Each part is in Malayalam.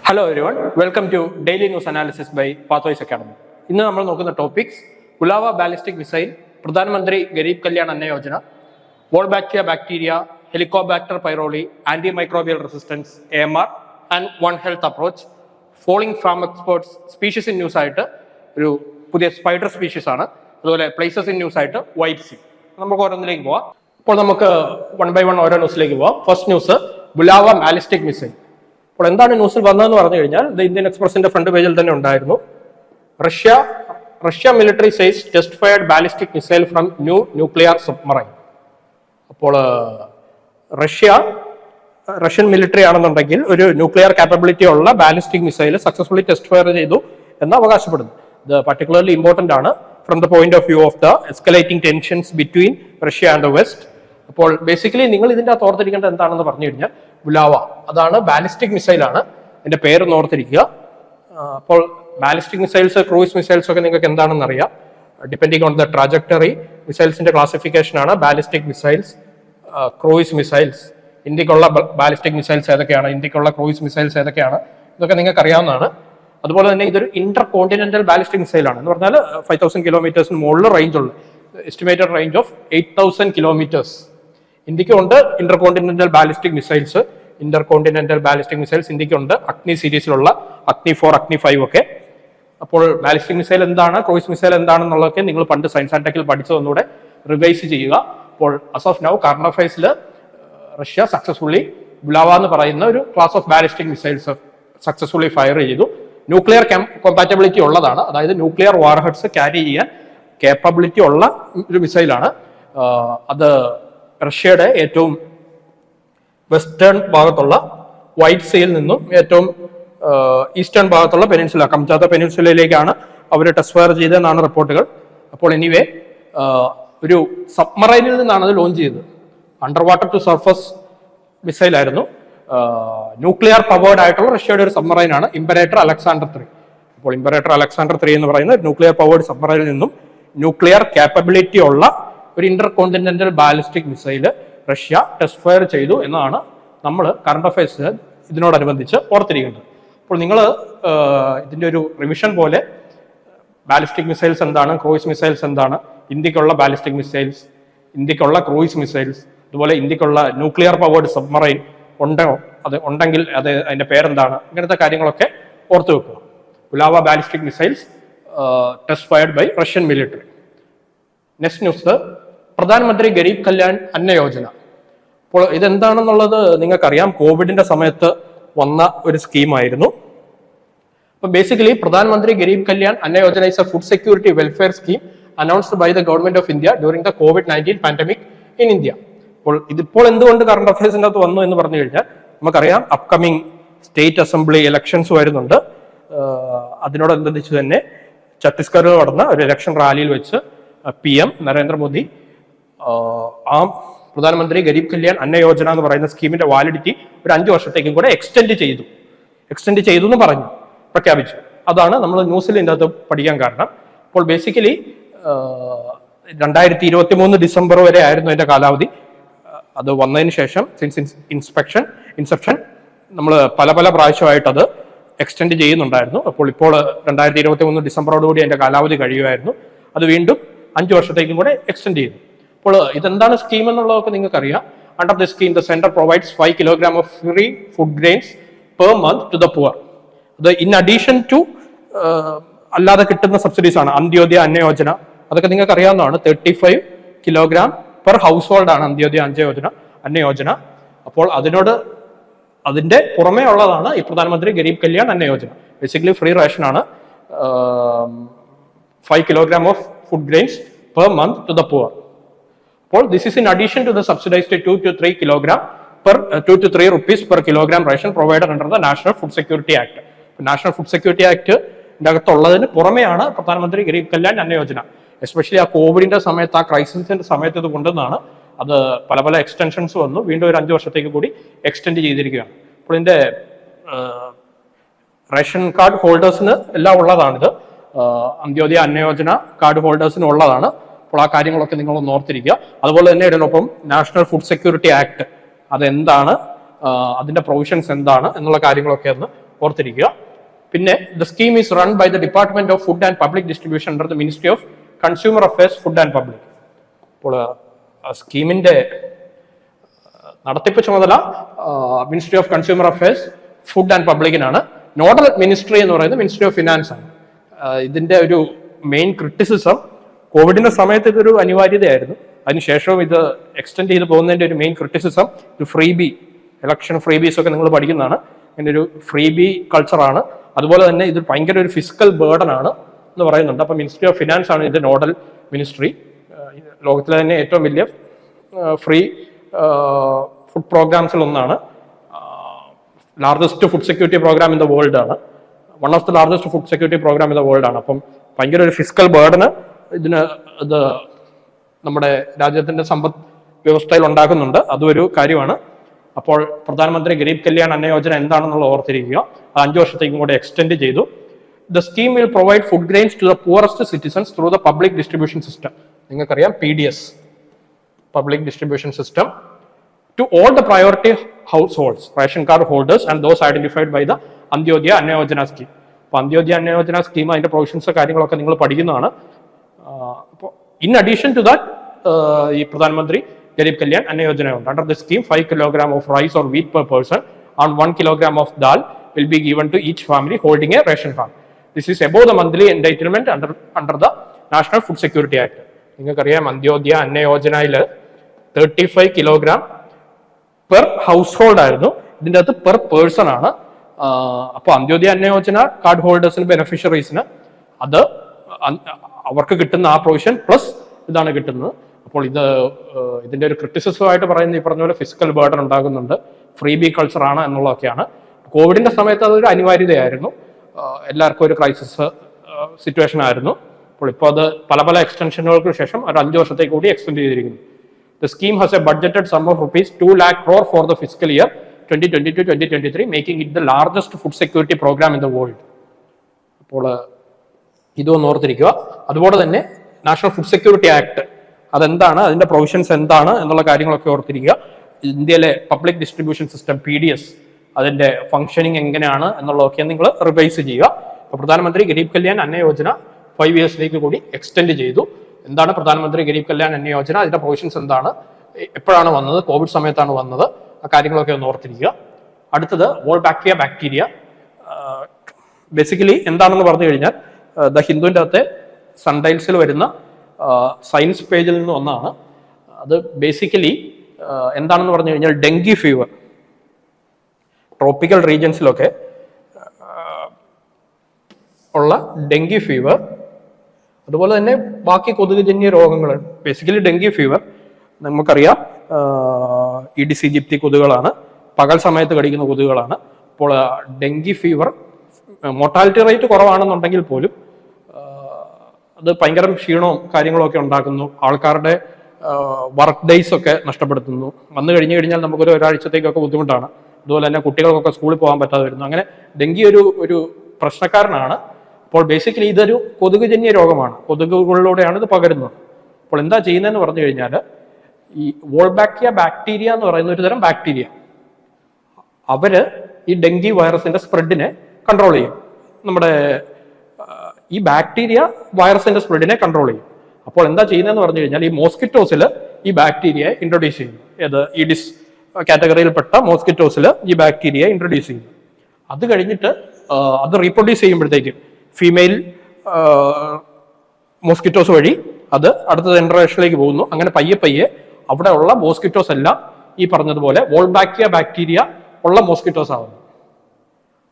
Hello everyone, welcome to Daily News Analysis by Pathways Academy. ഇന്ന് നമ്മൾ നോക്കുന്ന ടോപ്പിക്സ് ഗുലാവ ബാലിസ്റ്റിക് മിസൈൽ, പ്രധാനമന്ത്രി ഗരീബ് കല്യാൺ അന്ന യോജന, വോൾബാക്ടീരിയ bacteria, Helicobacter pylori, anti microbial resistance AMR and one health approach, falling from experts, species in news ആയിട്ട് ഒരു പുതിയ സ്പൈഡർ സ്പീഷീസ് ആണ്, അതുപോലെ പ്ലേസസ് ഇൻ ന്യൂസ് ആയിട്ട് വൈറ്റ് സീ. നമുക്ക് ഓരോന്നിലേക്ക് പോവാം. അപ്പോൾ നമുക്ക് വൺ ബൈ വൺ ഓരോ ന്യൂസിലേക്ക് പോവാം. First news, Bulava ballistic missile. അപ്പോൾ എന്താണ് ന്യൂസിൽ വന്നതെന്ന് പറഞ്ഞു കഴിഞ്ഞാൽ ദ ഇന്ത്യൻ എക്സ്പ്രസിന്റെ ഫ്രണ്ട് പേജിൽ തന്നെ ഉണ്ടായിരുന്നു. Russia military says test fired ballistic missile from nuclear submarine. അപ്പോൾ റഷ്യൻ മിലിറ്ററി ആണെന്നുണ്ടെങ്കിൽ ഒരു ന്യൂക്ലിയർ കാപ്പബിലിറ്റി ഉള്ള ballistic missile successfully test fire ചെയ്തു എന്ന് അവകാശപ്പെടുന്നു. ഇത് പർട്ടിക്കുലർലി ഇമ്പോർട്ടന്റ് ആണ് from the point of view of the escalating tensions between Russia and the west. അപ്പോൾ ബേസിക്കലി നിങ്ങൾ ഇതിന്റെ അകത്ത് ഓർത്തിരിക്കേണ്ടത് എന്താണെന്ന് പറഞ്ഞു കഴിഞ്ഞാൽ ഗുലാവ, അതാണ് ബാലിസ്റ്റിക് മിസൈലാണ്, അതിന്റെ പേര് ഓർത്തിരിക്കുക. അപ്പോൾ ബാലിസ്റ്റിക് മിസൈൽസ്, ക്രൂയിസ് മിസൈൽസ് ഒക്കെ നിങ്ങൾക്ക് എന്താണെന്ന് അറിയാം. ഡിപ്പെൻഡിങ് ഓൺ ദ ട്രാജക്ടറി മിസൈൽസിന്റെ ക്ലാസിഫിക്കേഷൻ ആണ് ബാലിസ്റ്റിക് മിസൈൽസ്, ക്രൂയിസ് മിസൈൽസ്. ഇന്ത്യക്കുള്ള ബാലിസ്റ്റിക് മിസൈൽസ് ഏതൊക്കെയാണ്, ഇന്ത്യക്കുള്ള ക്രൂയിസ് മിസൈൽസ് ഏതൊക്കെയാണ്, ഇതൊക്കെ നിങ്ങൾക്ക് അറിയാവുന്നതാണ്. അതുപോലെ തന്നെ ഇതൊരു ഇന്റർ കോണ്ടിനെന്റൽ ബാലിസ്റ്റിക് മിസൈലാണ്. എന്ന് പറഞ്ഞാൽ 5000 കിലോമീറ്റേഴ്സിന് മുകളിൽ റേഞ്ച് ഉള്ള, എസ്റ്റിമേറ്റഡ് റേഞ്ച് ഓഫ് 8000 കിലോമീറ്റേഴ്സ്. ഇന്ത്യക്കുണ്ട് ഇന്റർ കോണ്ടിനെന്റൽ ബാലിസ്റ്റിക് മിസൈൽസ്. ഇന്ത്യക്കുണ്ട് അഗ്നി സീരീസിലുള്ള അഗ്നി 4, അഗ്നി 5 ഒക്കെ. അപ്പോൾ ബാലിസ്റ്റിക് മിസൈൽ എന്താണ്, ക്രൂയിസ് മിസൈൽ എന്താണെന്നുള്ളതൊക്കെ നിങ്ങൾ പണ്ട് സയൻസ് ആൻഡ് ടെക്കിൽ പഠിച്ചതൊന്നുകൂടെ റിവൈസ് ചെയ്യുക. അപ്പോൾ അസ് ഓഫ് നൗ കറണ്ട് അഫയേഴ്സിൽ റഷ്യ സക്സസ്ഫുള്ളി ഗുലാവ എന്ന് പറയുന്ന ഒരു class of ballistic missiles successfully fire ചെയ്തു. ന്യൂക്ലിയർ കോമ്പാറ്റബിലിറ്റി ഉള്ളതാണ്, അതായത് ന്യൂക്ലിയർ വാർഹെഡ്സ് ക്യാരി ചെയ്യാൻ കേപ്പബിലിറ്റി ഉള്ള ഒരു മിസൈലാണ്. അത് റഷ്യയുടെ ഏറ്റവും വെസ്റ്റേൺ ഭാഗത്തുള്ള വൈറ്റ് സീയിൽ നിന്നും ഏറ്റവും ഈസ്റ്റേൺ ഭാഗത്തുള്ള പെനിൻസുല, കംചാത്ത പെനിൻസുലയിലേക്കാണ് അവർ ടെസ്റ്റ് ഫയർ ചെയ്തതെന്നാണ് റിപ്പോർട്ടുകൾ. അപ്പോൾ എനിവേ ഒരു സബ്മറൈനിൽ നിന്നാണ് അത് ലോഞ്ച് ചെയ്തത്. Under water to surface missile ആയിരുന്നു. ന്യൂക്ലിയർ പവേർഡ് ആയിട്ടുള്ള റഷ്യയുടെ ഒരു സബ്മറൈനാണ് ഇംപറേറ്റർ അലക്സാണ്ടർ 3. അപ്പോൾ ഇംപറേറ്റർ അലക്സാണ്ടർ 3 എന്ന് പറയുന്ന ന്യൂക്ലിയർ പവേർഡ് സബ്മറൈനിൽ നിന്നും ന്യൂക്ലിയർ കാപ്പബിലിറ്റി ഉള്ള ഒരു Inter continental ballistic missile Russia test fire ചെയ്തു എന്നാണ് നമ്മൾ കറണ്ട് അഫയേഴ്സ് ഇതിനോടനുബന്ധിച്ച് ഓർത്തിരിക്കുന്നത്. അപ്പോൾ നിങ്ങൾ ഇതിന്റെ ഒരു റിവിഷൻ പോലെ ബാലിസ്റ്റിക് മിസൈൽസ് എന്താണ്, ക്രൂയിസ് മിസൈൽസ് എന്താണ്, ഇന്ത്യക്കുള്ള ബാലിസ്റ്റിക് മിസൈൽസ്, ഇന്ത്യക്കുള്ള ക്രൂയിസ് മിസൈൽസ്, അതുപോലെ ഇന്ത്യക്കുള്ള ന്യൂക്ലിയർ പവേർഡ് സബ്മറൈൻ ഉണ്ടെങ്കിൽ അതിന്റെ പേരെന്താണ്, ഇങ്ങനത്തെ കാര്യങ്ങളൊക്കെ ഓർത്തു വെക്കുക. Bulava ballistic missiles test fired by Russian military. Next news, പ്രധാനമന്ത്രി ഗരീബ് കല്യാൺ അന്ന യോജന. അപ്പോൾ ഇതെന്താണെന്നുള്ളത് നിങ്ങൾക്കറിയാം, കോവിഡിന്റെ സമയത്ത് വന്ന ഒരു സ്കീമായിരുന്നു. അപ്പൊ ബേസിക്കലി പ്രധാനമന്ത്രി Garib Kalyan Anna Yojana is a food security welfare scheme announced by the government of India during the COVID-19 pandemic in India. അപ്പോൾ ഇതിപ്പോൾ എന്തുകൊണ്ട് കറണ്ട് അഫയേഴ്സിന്റെ അകത്ത് വന്നു എന്ന് പറഞ്ഞു കഴിഞ്ഞാൽ നമുക്കറിയാം അപ്കമിങ് സ്റ്റേറ്റ് അസംബ്ലി ഇലക്ഷൻസ് വരുന്നുണ്ട്. അതിനോടനുബന്ധിച്ച് തന്നെ ഛത്തീസ്ഗഡിൽ നടന്ന ഒരു ഇലക്ഷൻ റാലിയിൽ വെച്ച് PM നരേന്ദ്രമോദി ആ പ്രധാനമന്ത്രി ഗരീബ് കല്യാൺ അന്ന യോജന എന്ന് പറയുന്ന സ്കീമിന്റെ വാലിഡിറ്റി ഒരു 5 വർഷത്തേക്കും കൂടെ എക്സ്റ്റെൻഡ് ചെയ്തു എന്ന് പറഞ്ഞു, പ്രഖ്യാപിച്ചു. അതാണ് നമ്മൾ ന്യൂസിൽ ഇതിൻ്റെ അകത്ത് പഠിക്കാൻ കാരണം. അപ്പോൾ ബേസിക്കലി 2023 ഡിസംബർ വരെ ആയിരുന്നു അതിന്റെ കാലാവധി. അത് വന്നതിന് ശേഷം ഇൻസെപ്ഷൻ നമ്മൾ പല പ്രാവശ്യമായിട്ട് അത് എക്സ്റ്റെൻഡ് ചെയ്യുന്നുണ്ടായിരുന്നു. അപ്പോൾ 2023 ഡിസംബറോടുകൂടി അതിന്റെ കാലാവധി കഴിയുമായിരുന്നു. അത് വീണ്ടും 5 വർഷത്തേക്കും കൂടെ എക്സ്റ്റെൻഡ് ചെയ്തു. അപ്പോൾ ഇതെന്താണ് സ്കീം എന്നുള്ളതൊക്കെ നിങ്ങൾക്ക് അറിയാം. Under the scheme the centre provides 5 kilogram of free food grains per month to the poor. അത് ഇൻ അഡീഷൻ ടു അല്ലാതെ കിട്ടുന്ന സബ്സിഡീസ് ആണ്. അന്ത്യോദയ അന്ന യോജന അതൊക്കെ നിങ്ങൾക്ക് അറിയാവുന്നതാണ്. 35 കിലോഗ്രാം പെർ ഹൗസ് ഹോൾഡ് ആണ് അന്ത്യോദയ അന്ന യോജന. അപ്പോൾ അതിന്റെ പുറമേ ഉള്ളതാണ് ഈ പ്രധാനമന്ത്രി Garib Kalyan Anna Yojana. Basically free ration ആണ്. 5 kilogram of food grains per month to the poor. അപ്പോൾ this is in addition to the subsidized 2 to 3 rupees per kilogram ration provided under the National Food Security Act. National food security ആക്ടിന്റെ അകത്തുള്ളതിന് പുറമെയാണ് പ്രധാനമന്ത്രി ഗരീബ് കല്യാൺ അന്ന യോജന. എസ്പെഷ്യലി ആ കോവിഡിന്റെ സമയത്ത്, ആ ക്രൈസിസിന്റെ സമയത്ത് ഇത് കൊണ്ടുവന്നാണ്. അത് പല എക്സ്റ്റൻഷൻസ് വന്നു, വീണ്ടും ഒരു 5 വർഷത്തേക്ക് കൂടി എക്സ്റ്റെൻഡ് ചെയ്തിരിക്കുകയാണ്. അപ്പോൾ ഇതിന്റെ റേഷൻ കാർഡ് ഹോൾഡേഴ്സിന് എല്ലാം ഉള്ളതാണിത്. അന്ത്യോദയ അന്ന യോജന കാർഡ് ഹോൾഡേഴ്സിന് ഉള്ളതാണ്. അപ്പോൾ ആ കാര്യങ്ങളൊക്കെ നിങ്ങളൊന്ന് ഓർത്തിരിക്കുക. അതുപോലെ തന്നെ ഇതിനൊപ്പം നാഷണൽ ഫുഡ് സെക്യൂരിറ്റി ആക്ട് അതെന്താണ്, അതിന്റെ പ്രൊവിഷൻസ് എന്താണ് എന്നുള്ള കാര്യങ്ങളൊക്കെ ഒന്ന് ഓർത്തിരിക്കുക. പിന്നെ the scheme is run by the department of food and public distribution under the ministry of consumer affairs, food and public. അപ്പോൾ സ്കീമിന്റെ നടത്തിപ്പ് ചുമതല ministry of consumer affairs, food and പബ്ലിക്കിനാണ്. നോഡൽ മിനിസ്ട്രി എന്ന് പറയുന്നത് മിനിസ്ട്രി ഓഫ് ഫിനാൻസ് ആണ്. ഇതിന്റെ ഒരു മെയിൻ ക്രിറ്റിസിസം, കോവിഡിന്റെ സമയത്ത് ഇതൊരു അനിവാര്യതയായിരുന്നു, അതിനുശേഷവും ഇത് എക്സ്റ്റെൻഡ് ചെയ്ത് പോകുന്നതിന്റെ ഒരു മെയിൻ ക്രിറ്റിസിസം ഇത് ഫ്രീ ബി, ഇലക്ഷൻ ഫ്രീ ബീസ് ഒക്കെ നിങ്ങൾ പഠിക്കുന്നതാണ്. ഇതിന്റെ ഒരു ഫ്രീ ബി കൾച്ചറാണ്. അതുപോലെ തന്നെ ഇത് ഭയങ്കര ഒരു ഫിസിക്കൽ ബേർഡൻ ആണ് എന്ന് പറയുന്നുണ്ട്. അപ്പൊ മിനിസ്ട്രി ഓഫ് ഫിനാൻസ് ആണ് ഇതിന്റെ നോഡൽ മിനിസ്ട്രി. ലോകത്തിലെ തന്നെ ഏറ്റവും വലിയ ഫ്രീ ഫുഡ് പ്രോഗ്രാംസിൽ ഒന്നാണ്. Largest food security program in the world ആണ്. One of the largest food security program in the world ആണ്. അപ്പം ഭയങ്കര ഒരു ഫിസിക്കൽ ബേർഡന് ഇത് നമ്മുടെ രാജ്യത്തിന്റെ സമ്പദ് വ്യവസ്ഥയിൽ ഉണ്ടാക്കുന്നുണ്ട്. അതും ഒരു കാര്യമാണ്. അപ്പോൾ പ്രധാനമന്ത്രി ഗരീബ് കല്യാൺ അന്ന യോജന എന്താണെന്നുള്ള ഓർത്തിരിക്കുക. അത് 5 വർഷത്തേക്കും കൂടെ എക്സ്റ്റെൻഡ് ചെയ്തു. The scheme will provide food grains to the poorest citizens through the public distribution system. നിങ്ങൾക്കറിയാം PDS, public distribution system, to all the priority households, ration card holders and those identified by the Antyodaya Anna Yojana scheme. അപ്പോൾ അന്ത്യോദയ അന്ന യോജന സ്കീം അതിന്റെ പ്രൊവിഷൻസ് കാര്യങ്ങളൊക്കെ നിങ്ങൾ പഠിക്കുന്നതാണ്. അപ്പോൾ ഇൻ അഡീഷൻ ടു ദാറ്റ് ഈ പ്രധാനമന്ത്രി ഗരീബ് കല്യാൺ അന്ന യോജന ഉണ്ട്. Under the scheme 5 kilogram of rice or wheat per person and 1 kilogram of dal will be given to each family holding a ration card. This is above the monthly entitlement under the National Food Security Act. നിങ്ങൾക്കറിയാം അന്ത്യോദയ അന്ന യോജനയിൽ 35 kilogram പെർ ഹൗസ് ഹോൾഡ് ആയിരുന്നു. ഇതിൻ്റെ അകത്ത് പെർ പേഴ്സൺ ആണ്. അപ്പോൾ അന്ത്യോദയ അന്ന യോജന കാർഡ് ഹോൾഡേഴ്സിന്, ബെനിഫിഷ്യറീസിന് അത് അവർക്ക് കിട്ടുന്ന ആ പ്രൊവിഷൻ പ്ലസ് ഇതാണ് കിട്ടുന്നത്. അപ്പോൾ ഇതിന്റെ ഒരു ക്രിറ്റിസിസമായിട്ട് പറയുന്നത് ഈ പറഞ്ഞ പോലെ ഫിസിക്കൽ ബേർഡൻ ഉണ്ടാകുന്നുണ്ട്, ഫ്രീ ബി കൾച്ചർ ആണ് എന്നുള്ളതൊക്കെയാണ്. കോവിഡിന്റെ സമയത്ത് അതൊരു അനിവാര്യതയായിരുന്നു, എല്ലാവർക്കും ഒരു ക്രൈസിസ് സിറ്റുവേഷൻ ആയിരുന്നു. അപ്പോൾ ഇപ്പോൾ അത് പല പല എക്സ്റ്റൻഷനുകൾക്ക് ശേഷം ഒരു 5 വർഷത്തേക്ക് കൂടി എക്സ്റ്റെൻഡ് ചെയ്തിരിക്കുന്നു. The scheme has a budgeted sum of rupees 2 lakh crore for the fiscal year 2022-2023, making it the largest food security program in the world. അപ്പോൾ ഇതൊന്ന് ഓർത്തിരിക്കുക. അതുപോലെ തന്നെ നാഷണൽ ഫുഡ് സെക്യൂരിറ്റി ആക്ട് അതെന്താണ്, അതിന്റെ പ്രൊവിഷൻസ് എന്താണ് എന്നുള്ള കാര്യങ്ങളൊക്കെ ഓർത്തിരിക്കുക. ഇന്ത്യയിലെ പബ്ലിക് ഡിസ്ട്രിബ്യൂഷൻ സിസ്റ്റം PDS അതിന്റെ ഫംഗ്ഷനിങ് എങ്ങനെയാണ് എന്നുള്ളതൊക്കെ നിങ്ങൾ റിവൈസ് ചെയ്യുക. അപ്പോൾ പ്രധാനമന്ത്രി ഗരീബ് കല്യാൺ അന്ന യോജന 5 ഇയേഴ്സിലേക്ക് കൂടി എക്സ്റ്റെൻഡ് ചെയ്തു. എന്താണ് പ്രധാനമന്ത്രി ഗരീബ് കല്യാൺ അന്ന യോജന, അതിന്റെ പ്രൊവിഷൻസ് എന്താണ്, എപ്പോഴാണ് വന്നത്, കോവിഡ് സമയത്താണ് വന്നത്, ആ കാര്യങ്ങളൊക്കെ ഒന്ന് ഓർത്തിരിക്കുക. അടുത്തത് വോൾബാക്കിയ ബാക്ടീരിയ. ബേസിക്കലി എന്താണെന്ന് പറഞ്ഞു കഴിഞ്ഞാൽ ദ ഹിന്ദുവിൻ്റെ അകത്തെ സൺഡൈൽസിൽ വരുന്ന സയൻസ് പേജിൽ നിന്ന് ഒന്നാണ്. അത് ബേസിക്കലി എന്താണെന്ന് പറഞ്ഞു കഴിഞ്ഞാൽ ഡെങ്കി ഫീവർ, ട്രോപ്പിക്കൽ റീജിയൻസിലൊക്കെ ഉള്ള ഡെങ്കി ഫീവർ, അതുപോലെ തന്നെ ബാക്കി കൊതുകുജന്യ രോഗങ്ങൾ. ബേസിക്കലി ഡെങ്കി ഫീവർ നമുക്കറിയാം ഈഡിസ് ഈജിപ്തി കൊതുകുകളാണ്, പകൽ സമയത്ത് കടിക്കുന്ന കൊതുകുകളാണ്. അപ്പോൾ ഡെങ്കി ഫീവർ മോർട്ടാലിറ്റി റേറ്റ് കുറവാണെന്നുണ്ടെങ്കിൽ പോലും അത് ഭയങ്കര ക്ഷീണവും കാര്യങ്ങളും ഒക്കെ ഉണ്ടാക്കുന്നു, ആൾക്കാരുടെ വർക്ക് ഡേയ്സ് ഒക്കെ നഷ്ടപ്പെടുത്തുന്നു. വന്നു കഴിഞ്ഞാൽ നമുക്കൊരു ഒരാഴ്ചത്തേക്കൊക്കെ ബുദ്ധിമുട്ടാണ്. അതുപോലെ തന്നെ കുട്ടികൾക്കൊക്കെ സ്കൂളിൽ പോകാൻ പറ്റാതെ വരുന്നു. അങ്ങനെ ഡെങ്കി ഒരു പ്രശ്നക്കാരനാണ്. അപ്പോൾ ബേസിക്കലി ഇതൊരു കൊതുകുജന്യ രോഗമാണ്, കൊതുകുകളിലൂടെയാണ് ഇത് പകരുന്നത്. അപ്പോൾ എന്താ ചെയ്യുന്നതെന്ന് പറഞ്ഞു കഴിഞ്ഞാൽ ഈ വോൾബാക്കിയ ബാക്ടീരിയ എന്ന് പറയുന്ന ഒരു തരം ബാക്ടീരിയ, അവര് ഈ ഡെങ്കി വൈറസിന്റെ സ്പ്രെഡിനെ കൺട്രോൾ ചെയ്യും. നമ്മുടെ ഈ ബാക്ടീരിയ വൈറസിന്റെ സ്പ്രെഡിനെ കൺട്രോൾ ചെയ്യും. അപ്പോൾ എന്താ ചെയ്യുന്നതെന്ന് പറഞ്ഞു കഴിഞ്ഞാൽ ഈ മോസ്കിറ്റോസിൽ ഈ ബാക്ടീരിയയെ ഇൻട്രൊഡ്യൂസ് ചെയ്യുന്നു. ഏത് ഈഡിസ് കാറ്റഗറിയിൽപ്പെട്ട മോസ്കിറ്റോസിൽ ഈ ബാക്ടീരിയയെ ഇൻട്രൊഡ്യൂസ് ചെയ്യുന്നു. അത് കഴിഞ്ഞിട്ട് അത് റീപ്രൊഡ്യൂസ് ചെയ്യുമ്പോഴത്തേക്കും ഫീമെയിൽ മോസ്കിറ്റോസ് വഴി അത് അടുത്ത ജനറേഷനിലേക്ക് പോകുന്നു. അങ്ങനെ പയ്യെ അവിടെ ഉള്ള മോസ്കിറ്റോസ് എല്ലാം ഈ പറഞ്ഞതുപോലെ വോൾബാക്കിയ ബാക്ടീരിയ ഉള്ള മോസ്കിറ്റോസ് ആവുന്നു.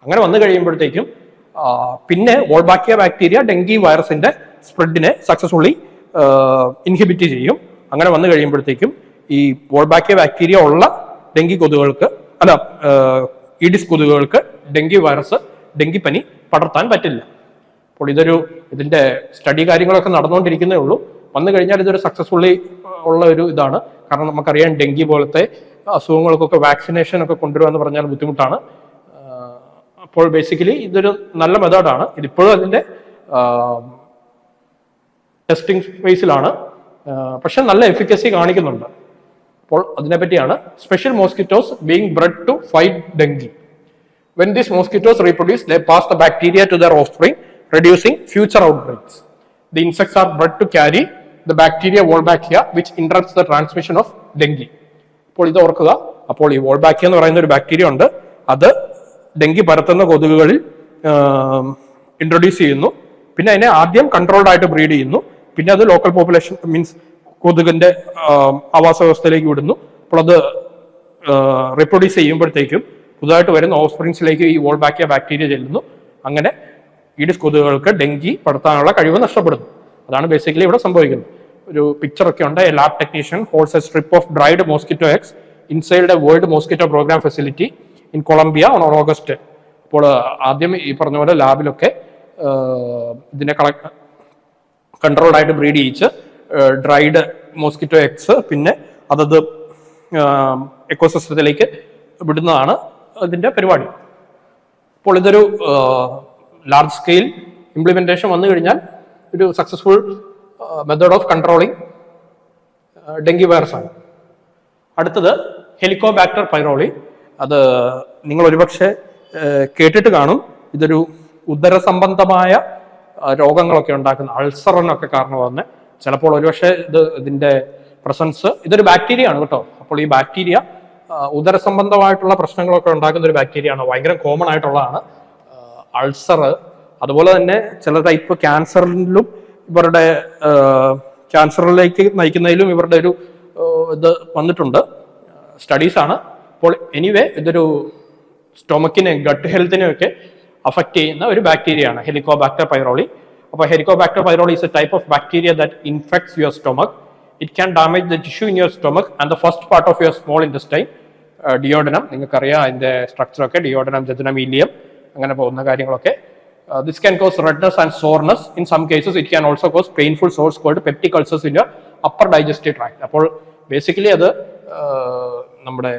അങ്ങനെ വന്നു കഴിയുമ്പോഴത്തേക്കും പിന്നെ വോൾബാക്കിയ ബാക്ടീരിയ ഡെങ്കി വൈറസിന്റെ സ്പ്രെഡിനെ സക്സസ്ഫുള്ളി ഇൻഹിബിറ്റ് ചെയ്യും. അങ്ങനെ വന്നു കഴിയുമ്പോഴത്തേക്കും ഈ വോൾബാക്കിയ ബാക്ടീരിയ ഉള്ള ഡെങ്കി കൊതുകുകൾക്ക് ഈഡിസ് കൊതുകുകൾക്ക് ഡെങ്കി വൈറസ്, ഡെങ്കിപ്പനി പടർത്താൻ പറ്റില്ല. അപ്പോൾ ഇതിന്റെ സ്റ്റഡി കാര്യങ്ങളൊക്കെ നടന്നുകൊണ്ടിരിക്കുന്നേ ഉള്ളൂ. വന്നു കഴിഞ്ഞാൽ ഇതൊരു സക്സസ്ഫുള്ളി ഉള്ള ഒരു ഇതാണ്. കാരണം നമുക്കറിയാം ഡെങ്കി പോലത്തെ അസുഖങ്ങൾക്കൊക്കെ വാക്സിനേഷൻ ഒക്കെ കൊണ്ടുവരിക എന്ന് പറഞ്ഞാൽ ബുദ്ധിമുട്ടാണ്. അപ്പോൾ ബേസിക്കലി ഇതൊരു നല്ല മെത്തേഡാണ്. ഇതിപ്പോഴും അതിന്റെ ടെസ്റ്റിംഗ് ഫേസിലാണ്, പക്ഷെ നല്ല എഫിക്കസി കാണിക്കുന്നുണ്ട്. അപ്പോൾ അതിനെപ്പറ്റിയാണ് special mosquitoes being bred to fight dengue. When these mosquitoes reproduce, they pass the bacteria to their offspring, reducing future outbreaks. The insects are bred to carry the bacteria Wolbachia, which interrupts the transmission of dengue. അപ്പോൾ ഇത് ഓർക്കുക. അപ്പോൾ ഈ വോൾബാക്കിയ എന്ന് പറയുന്ന ഒരു ബാക്ടീരിയ ഉണ്ട്, അത് ഡെങ്കി പരത്തുന്ന കൊതുകുകളിൽ ഇൻട്രൊഡ്യൂസ് ചെയ്യുന്നു. പിന്നെ അതിനെ ആദ്യം കൺട്രോൾഡ് ആയിട്ട് ബ്രീഡ് ചെയ്യുന്നു, പിന്നെ അത് ലോക്കൽ പോപ്പുലേഷൻ മീൻസ് കൊതുകിന്റെ ആവാസ വ്യവസ്ഥയിലേക്ക് വിടുന്നു. അപ്പോൾ അത് റിപ്രൊഡ്യൂസ് ചെയ്യുമ്പോഴത്തേക്കും പുതുതായിട്ട് വരുന്ന ഓഫ്സ്പ്രിങ്സിലേക്ക് ഈ വോൾബാക്കിയ ബാക്ടീരിയ ചെല്ലുന്നു. അങ്ങനെ ഈഡിസ് കൊതുകുകൾക്ക് ഡെങ്കി പടർത്താനുള്ള കഴിവ് നഷ്ടപ്പെടുന്നു. അതാണ് ബേസിക്കലി ഇവിടെ സംഭവിക്കുന്നത്. ഒരു പിക്ചർ ഒക്കെ ഉണ്ട്. A lab technician holds a strip of dried mosquito eggs inside a world mosquito program facility in Colombia on August. അപ്പോൾ ആദ്യം ഈ പറഞ്ഞ പോലെ ലാബിലൊക്കെ ഇതിനെ കൺട്രോൾഡ് ആയിട്ട് ബ്രീഡ് ചെയ്യിച്ച് ഡ്രൈഡ് മോസ്കിറ്റോ എഗ്സ് പിന്നെ അതത് എക്കോസിസ്റ്റത്തിലേക്ക് വിടുന്നതാണ് ഇതിന്റെ പരിപാടി. അപ്പോൾ ഇതൊരു ലാർജ് സ്കെയിൽ ഇംപ്ലിമെന്റേഷൻ വന്നു കഴിഞ്ഞാൽ ഒരു successful method of controlling dengue virus ആണ്. അടുത്തത് ഹെലിക്കോബാക്ടർ പൈറോളി. അത് നിങ്ങൾ ഒരുപക്ഷെ കേട്ടിട്ട് കാണും. ഇതൊരു ഉദര സംബന്ധമായ രോഗങ്ങളൊക്കെ ഉണ്ടാക്കുന്ന അൾസറിനൊക്കെ കാരണമാകുന്ന, ചിലപ്പോൾ ഒരുപക്ഷെ ഇതിന്റെ പ്രസൻസ്, ഇതൊരു ബാക്ടീരിയ ആണ് കേട്ടോ. അപ്പോൾ ഈ ബാക്ടീരിയ ഉദര സംബന്ധമായിട്ടുള്ള പ്രശ്നങ്ങളൊക്കെ ഉണ്ടാക്കുന്ന ഒരു ബാക്ടീരിയ ആണ്. ഭയങ്കര കോമൺ ആയിട്ടുള്ളതാണ് അൾസർ. അതുപോലെ തന്നെ ചില ടൈപ്പ് ക്യാൻസറിലും ഇവരുടെ ക്യാൻസറിലേക്ക് നയിക്കുന്നതിലും ഇവരുടെ ഒരു ഇത് വന്നിട്ടുണ്ട്, സ്റ്റഡീസ് ആണ്. അപ്പോൾ എനിവേ ഇതൊരു സ്റ്റൊമക്കിനെ ഗട്ട് ഹെൽത്തിനെ ഒക്കെ അഫക്റ്റ് ചെയ്യുന്ന ഒരു ബാക്ടീരിയ ആണ് ഹെലിക്കോബാക്ടർ പൈറോളി. അപ്പോൾ Helicobacter pylori is a type of bacteria that infects your stomach. It can damage the tissue in your stomach and the first part of your small intestine. Duodenum നിങ്ങൾക്കറിയാം അതിന്റെ സ്ട്രക്ചറൊക്കെ, ഡിയോഡനം, ജജനം, ഇലിയം, അങ്ങനെ പോകുന്ന കാര്യങ്ങളൊക്കെ. This can cause redness and soreness. In some cases, it can also cause painful sores called peptic ulcers in your upper digestive tract. അപ്പോൾ ബേസിക്കലി അത് നമ്മുടെ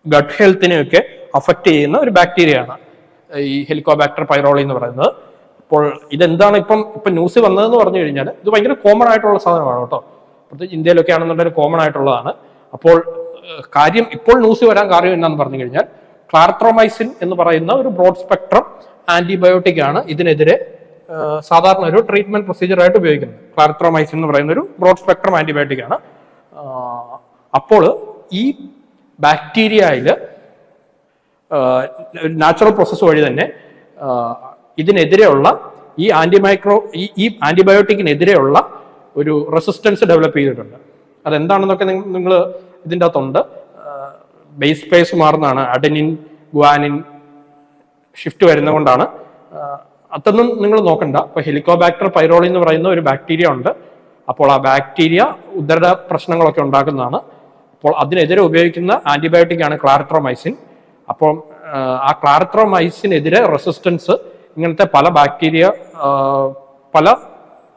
ഗട്ട് ഹെൽത്തിനെയൊക്കെ അഫക്റ്റ് ചെയ്യുന്ന ഒരു ബാക്ടീരിയ ആണ് ഈ ഹെലിക്കോബാക്ടർ പൈറോളി എന്ന് പറയുന്നത്. അപ്പോൾ ഇതെന്താണ് ഇപ്പം ന്യൂസ് വന്നതെന്ന് പറഞ്ഞു കഴിഞ്ഞാൽ ഇത് ഭയങ്കര കോമൺ ആയിട്ടുള്ള സാധനമാണ് കേട്ടോ. പ്രത്യേകിച്ച് ഇന്ത്യയിലൊക്കെ ആണെന്നുണ്ടെങ്കിൽ കോമൺ ആയിട്ടുള്ളതാണ്. അപ്പോൾ കാര്യം ഇപ്പോൾ ന്യൂസ് വരാൻ കാര്യം എന്താണെന്ന് പറഞ്ഞു കഴിഞ്ഞാൽ ക്ലാർട്രോമൈസിൻ എന്ന് പറയുന്ന ഒരു ബ്രോഡ് സ്പെക്ട്രം ആന്റിബയോട്ടിക് ആണ് ഇതിനെതിരെ സാധാരണ ഒരു ട്രീറ്റ്മെന്റ് പ്രൊസീജിയർ ആയിട്ട് ഉപയോഗിക്കുന്നത്. ക്ലാർട്രോമൈസിൻ എന്ന് പറയുന്ന ഒരു ബ്രോഡ് സ്പെക്ട്രം ആന്റിബയോട്ടിക് ആണ്. അപ്പോൾ ഈ ബാക്ടീരിയയിൽ നാച്ചുറൽ പ്രോസസ്സ് വഴി തന്നെ ഇതിനെതിരെയുള്ള ഈ ആന്റിബയോട്ടിക്കിനെതിരെയുള്ള ഒരു റെസിസ്റ്റൻസ് ഡെവലപ്പ് ചെയ്തിട്ടുണ്ട്. അതെന്താണെന്നൊക്കെ നിങ്ങൾ ഇതിൻ്റെ അകത്തുണ്ട്. ബേസ് പേസ് മാറുന്നതാണ്, അഡനിൻ ഗ്വാനിൻ ഷിഫ്റ്റ് വരുന്നതുകൊണ്ടാണ്. അതൊന്നും നിങ്ങൾ നോക്കണ്ട. അപ്പൊ ഹെലിക്കോബാക്ടർ പൈറോളി എന്ന് പറയുന്ന ഒരു ബാക്ടീരിയ ഉണ്ട്. അപ്പോൾ ആ ബാക്ടീരിയ ഉദര പ്രശ്നങ്ങളൊക്കെ ഉണ്ടാക്കുന്നതാണ്. അപ്പോൾ അതിനെതിരെ ഉപയോഗിക്കുന്ന ആന്റിബയോട്ടിക് ആണ് ക്ലാർട്രോമൈസിൻ. അപ്പോൾ ആ ക്ലാർട്രോമൈസിനെതിരെ റെസിസ്റ്റൻസ് ഇങ്ങനത്തെ പല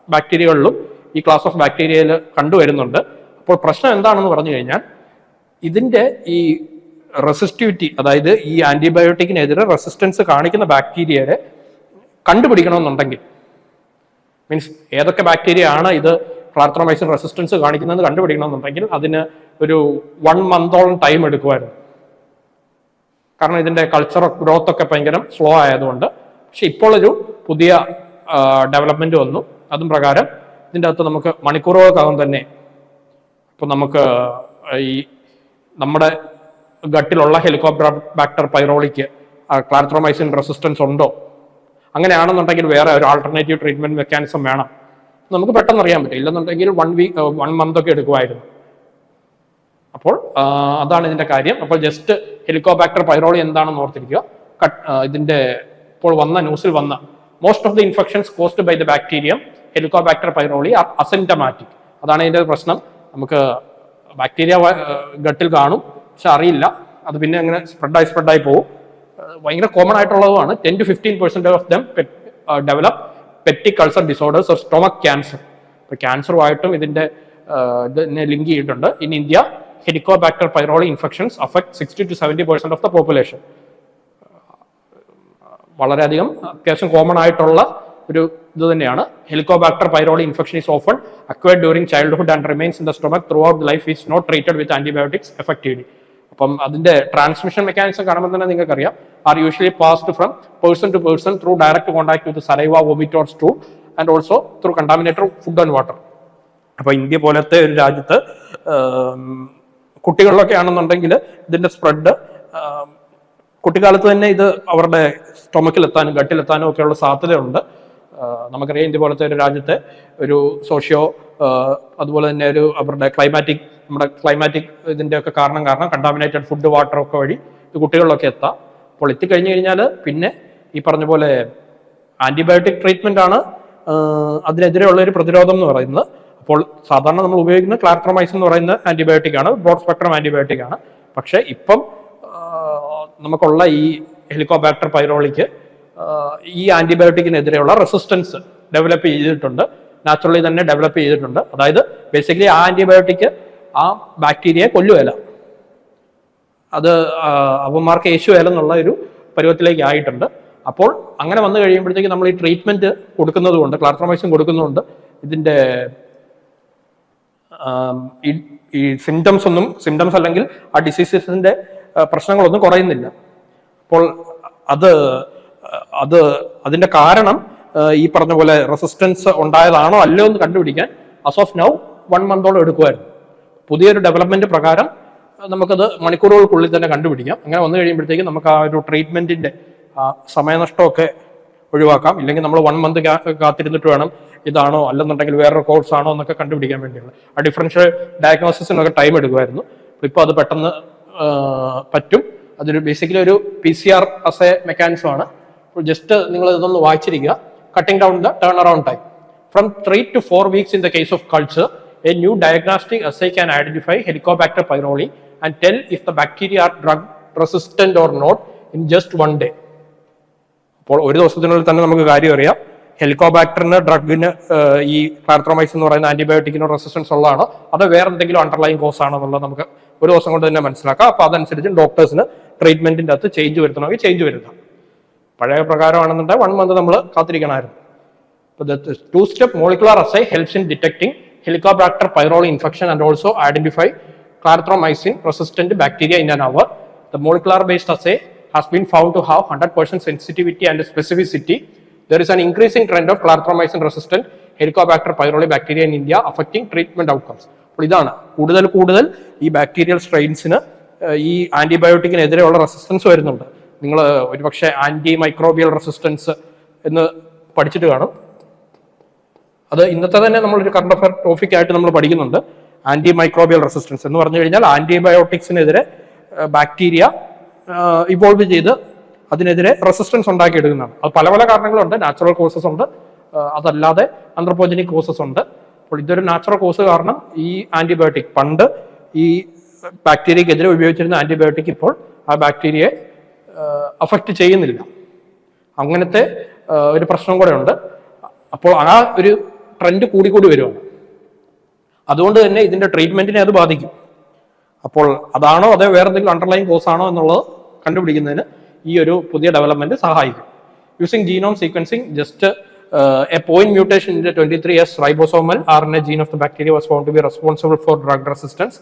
ബാക്ടീരിയകളിലും ഈ ക്ലാസ് ഓഫ് ബാക്ടീരിയയിൽ കണ്ടുവരുന്നുണ്ട്. അപ്പോൾ പ്രശ്നം എന്താണെന്ന് പറഞ്ഞു കഴിഞ്ഞാൽ ഇതിന്റെ ഈ റെസിസ്റ്റിവിറ്റി, അതായത് ഈ ആന്റിബയോട്ടിക്കിനെതിരെ റെസിസ്റ്റൻസ് കാണിക്കുന്ന ബാക്ടീരിയയെ കണ്ടുപിടിക്കണമെന്നുണ്ടെങ്കിൽ, മീൻസ് ഏതൊക്കെ ബാക്ടീരിയ ആണ് ഇത് ക്ലാർട്രോമൈസിൻ റെസിസ്റ്റൻസ് കാണിക്കുന്നതെന്ന് കണ്ടുപിടിക്കണമെന്നുണ്ടെങ്കിൽ അതിന് ഒരു 1 മന്തോളം ടൈം എടുക്കുമായിരുന്നു. കാരണം ഇതിന്റെ കൾച്ചർ ഗ്രോത്ത് ഒക്കെ ഭയങ്കര സ്ലോ ആയതുകൊണ്ട്. പക്ഷെ ഇപ്പോൾ ഒരു പുതിയ ഡെവലപ്മെന്റ് വന്നു. അതും പ്രകാരം ഇതിൻ്റെ അകത്ത് നമുക്ക് മണിക്കൂറുകൾക്കകം തന്നെ ഇപ്പൊ നമുക്ക് ഈ നമ്മുടെ ഗട്ടിലുള്ള ഹെലിക്കോബാക്ടർ പൈറോളിക്ക് ക്ലാർട്രോമൈസിൻ റെസിസ്റ്റൻസ് ഉണ്ടോ, അങ്ങനെയാണെന്നുണ്ടെങ്കിൽ വേറെ ഒരു ആൾട്ടർനേറ്റീവ് ട്രീറ്റ്മെന്റ് മെക്കാനിസം വേണം, നമുക്ക് പെട്ടെന്ന് അറിയാൻ പറ്റും. ഇല്ലെന്നുണ്ടെങ്കിൽ 1 മന്ത് ഒക്കെ എടുക്കുമായിരുന്നു. അപ്പോൾ അതാണ് ഇതിന്റെ കാര്യം. അപ്പോൾ ജസ്റ്റ് ഹെലിക്കോബാക്ടർ പൈറോളി എന്താണെന്ന് ഓർത്തിരിക്കുക. ഇതിന്റെ ഇപ്പോൾ വന്ന ന്യൂസിൽ വന്ന most of the infections caused by the bacterium Helicobacter pylori are asymptomatic. അതാണ് ഇതിന്റെ പ്രശ്നം. നമുക്ക് ബാക്ടീരിയ ഗട്ടിൽ കാണും, പക്ഷെ അറിയില്ല. അത് പിന്നെ അങ്ങനെ സ്പ്രെഡായി പോകും. ഭയങ്കര കോമൺ ആയിട്ടുള്ളതുമാണ്. 10 to 15% of them develop peptic ulcer disorders or stomach cancer. ഇപ്പൊ ക്യാൻസറുമായിട്ടും ഇതിന്റെ ലിങ്ക് ചെയ്തിട്ടുണ്ട്. In India Helicobacter pylori infections affect 60 to 70% of the population. വളരെയധികം അത്യാവശ്യം കോമൺ ആയിട്ടുള്ള ഒരു ഇത് തന്നെയാണ്. Helicobacter pylori infection is often acquired during childhood and remains in the stomach through life is not treated with antibiotics effectively. അപ്പം അതിന്റെ ട്രാൻസ്മിഷൻ മെക്കാനിസം കാണുമ്പോൾ തന്നെ നിങ്ങൾക്കറിയാം, are usually passed from person to person through direct contact with saliva, vomit or stool and also through contaminated food and water. അപ്പൊ ഇന്ത്യ പോലത്തെ ഒരു രാജ്യത്ത് കുട്ടികളിലൊക്കെ ആണെന്നുണ്ടെങ്കിൽ ഇതിന്റെ സ്പ്രെഡ് കുട്ടിക്കാലത്ത് തന്നെ ഇത് അവരുടെ സ്റ്റൊമക്കിലെത്താനും ഗട്ടിലെത്താനും ഒക്കെയുള്ള സാധ്യതയുണ്ട്. നമുക്കറിയാം ഇന്ത്യ പോലത്തെ ഒരു രാജ്യത്തെ ഒരു സോഷ്യോ അതുപോലെ തന്നെ ഒരു അവരുടെ നമ്മുടെ ക്ലൈമാറ്റിക് ഇതിന്റെ ഒക്കെ കാരണം കണ്ടാമിനേറ്റഡ് ഫുഡ് വാട്ടർ ഒക്കെ വഴി ഇത് കുട്ടികളിലൊക്കെ എത്താം. അപ്പോൾ എത്തിക്കഴിഞ്ഞു കഴിഞ്ഞാൽ പിന്നെ ഈ പറഞ്ഞ പോലെ ആന്റിബയോട്ടിക് ട്രീറ്റ്മെന്റ് ആണ് അതിനെതിരെയുള്ള ഒരു പ്രതിരോധം എന്ന് പറയുന്നത്. അപ്പോൾ സാധാരണ നമ്മൾ ഉപയോഗിക്കുന്ന ക്ലാർട്രോമൈസിൻ എന്ന് പറയുന്ന ആന്റിബയോട്ടിക് ആണ്, ബ്രോഡ് സ്പെക്ട്രം ആന്റിബയോട്ടിക് ആണ്. പക്ഷെ ഇപ്പം നമുക്കുള്ള ഈ ഹെലിക്കോബാക്ടർ പൈറോളിക്ക് ഈ ആന്റിബയോട്ടിക്കിനെതിരെയുള്ള റെസിസ്റ്റൻസ് ഡെവലപ്പ് ചെയ്തിട്ടുണ്ട്, നാച്ചുറലി തന്നെ ഡെവലപ്പ് ചെയ്തിട്ടുണ്ട്. അതായത് ബേസിക്കലി ആ ആന്റിബയോട്ടിക് ആ ബാക്ടീരിയയെ കൊല്ലുകയല്ല, അത് അവന്മാർക്ക് യേശുവേല എന്നുള്ള ഒരു പരുവത്തിലേക്ക് ആയിട്ടുണ്ട്. അപ്പോൾ അങ്ങനെ വന്നു കഴിയുമ്പോഴത്തേക്ക് നമ്മൾ ഈ ട്രീറ്റ്മെന്റ് കൊടുക്കുന്നത് കൊണ്ട്, ക്ലാർട്രോമൈസിൻ കൊടുക്കുന്നതുകൊണ്ട് ഇതിന്റെ ഈ സിംറ്റംസ് അല്ലെങ്കിൽ ആ ഡിസീസസിന്റെ പ്രശ്നങ്ങളൊന്നും കുറയുന്നില്ല. അപ്പോൾ അതിന്റെ കാരണം ഈ പറഞ്ഞ പോലെ റെസിസ്റ്റൻസ് ഉണ്ടായതാണോ അല്ലയോ എന്ന് കണ്ടുപിടിക്കാൻ ആസ് ഓഫ് നൗ 1 മന്തോളം എടുക്കുമായിരുന്നു. പുതിയൊരു ഡെവലപ്മെന്റ് പ്രകാരം നമുക്കത് മണിക്കൂറുകൾക്കുള്ളിൽ തന്നെ കണ്ടുപിടിക്കാം. അങ്ങനെ വന്നു കഴിയുമ്പോഴത്തേക്ക് നമുക്ക് ആ ഒരു ട്രീറ്റ്മെന്റിന്റെ സമയനഷ്ടമൊക്കെ ഒഴിവാക്കാം. ഇല്ലെങ്കിൽ നമ്മൾ 1 മന്ത് കാത്തിരുന്നിട്ട് വേണം ഇതാണോ അല്ലെന്നുണ്ടെങ്കിൽ വേറൊരു കോഴ്സ് ആണോ എന്നൊക്കെ കണ്ടുപിടിക്കാൻ വേണ്ടിയുള്ള ആ ഡിഫറൻഷ്യൽ ഡയഗ്നോസിസിനൊക്കെ ടൈം എടുക്കുമായിരുന്നു. ഇപ്പോൾ അത് പെട്ടെന്ന് പറ്റും. അതൊരു ബേസിക്കലി ഒരു PCR അസേ മെക്കാനിസം ആണ്. ജസ്റ്റ് നിങ്ങൾ ഇതൊന്ന് വായിച്ചിരിക്കുക. Cutting down the turn around time from 3 to 4 weeks in the case of culture. A new diagnostic assay can identify Helicobacter pylori and tell if the bacteria are drug resistant or not in just 1 day. അപ്പോൾ ഒരു ദിവസത്തിനുള്ളിൽ തന്നെ നമുക്ക് കാര്യം അറിയാം, ഹെലിക്കോബാക്ടറിന് ഡ്രഗിന് ഈ ക്ലാർട്രോമൈസിൻ എന്ന് പറയുന്ന ആന്റിബയോട്ടിക്കിന് റെസിസ്റ്റൻസ് ഉള്ളതാണോ അതോ വേറെ എന്തെങ്കിലും അണ്ടർലൈൻ കോസ് ആണോ എന്നുള്ളത് നമുക്ക് ഒരു ദിവസം കൊണ്ട് തന്നെ മനസ്സിലാക്കാം. അപ്പൊ അതനുസരിച്ച് ഡോക്ടേഴ്സിന് ട്രീറ്റ്മെന്റിന്റെ അകത്ത് ചേഞ്ച് വരുത്തണമെങ്കിൽ ചേഞ്ച് വരുത്താം. പഴയ പ്രകാരമാണെന്നുണ്ടെങ്കിൽ 1 മന്ത് നമ്മൾ കാത്തിരിക്കണമായിരുന്നു. Two-step molecular assay helps in detecting Helicobacter pylori infection and also identify clarithromycin-resistant bacteria in an hour. The molecular-based assay has been found to have 100% sensitivity and specificity. There is an increasing trend of clarithromycin-resistant Helicobacter pylori bacteria in India affecting treatment outcomes. അപ്പോൾ ഇതാണ് കൂടുതൽ ഈ ബാക്ടീരിയൽ സ്ട്രെയിൻസിന് ഈ ആന്റിബയോട്ടിക്കിനെതിരെയുള്ള റെസിസ്റ്റൻസ് വരുന്നുണ്ട്. നിങ്ങൾ ഒരുപക്ഷെ ആന്റി മൈക്രോബിയൽ റെസിസ്റ്റൻസ് എന്ന് പഠിച്ചിട്ട് കാണും. അത് ഇന്നത്തെ തന്നെ നമ്മളൊരു കറണ്ട് അഫയർ ടോപ്പിക് ആയിട്ട് നമ്മൾ പഠിക്കുന്നുണ്ട്. ആന്റി മൈക്രോബിയൽ റെസിസ്റ്റൻസ് എന്ന് പറഞ്ഞു കഴിഞ്ഞാൽ ആന്റിബയോട്ടിക്സിനെതിരെ ബാക്ടീരിയ ഇവോൾവ് ചെയ്ത് അതിനെതിരെ റെസിസ്റ്റൻസ് ഉണ്ടാക്കിയെടുക്കുന്നതാണ്. അത് പല കാരണങ്ങളുണ്ട്. നാച്ചുറൽ കോസസ് ഉണ്ട്, അതല്ലാതെ ആന്ത്രോപോജനിക് കോസസ് ഉണ്ട്. അപ്പോൾ ഇതൊരു നാച്ചുറൽ കോസ് കാരണം ഈ ആന്റിബയോട്ടിക് പണ്ട് ഈ ബാക്ടീരിയക്കെതിരെ ഉപയോഗിച്ചിരുന്ന ആന്റിബയോട്ടിക് ഇപ്പോൾ ആ ബാക്ടീരിയയെ അഫക്റ്റ് ചെയ്യുന്നില്ല. അങ്ങനത്തെ ഒരു പ്രശ്നം കൂടെ ഉണ്ട്. അപ്പോൾ ആ ഒരു ട്രെൻഡ് കൂടി വരുവാണ്. അതുകൊണ്ട് തന്നെ ഇതിന്റെ ട്രീറ്റ്മെന്റിനെ അത് ബാധിക്കും. അപ്പോൾ അതാണോ അതോ വേറെ എന്തെങ്കിലും അണ്ടർലൈൻ കോസ് ആണോ എന്നുള്ളത് കണ്ടുപിടിക്കുന്നതിന് ഈ ഒരു പുതിയ ഡെവലപ്മെന്റ് സഹായിക്കും. Using genome sequencing, just a point mutation in the 23S ribosomal RNA gene of the bacteria was found to be responsible for drug resistance.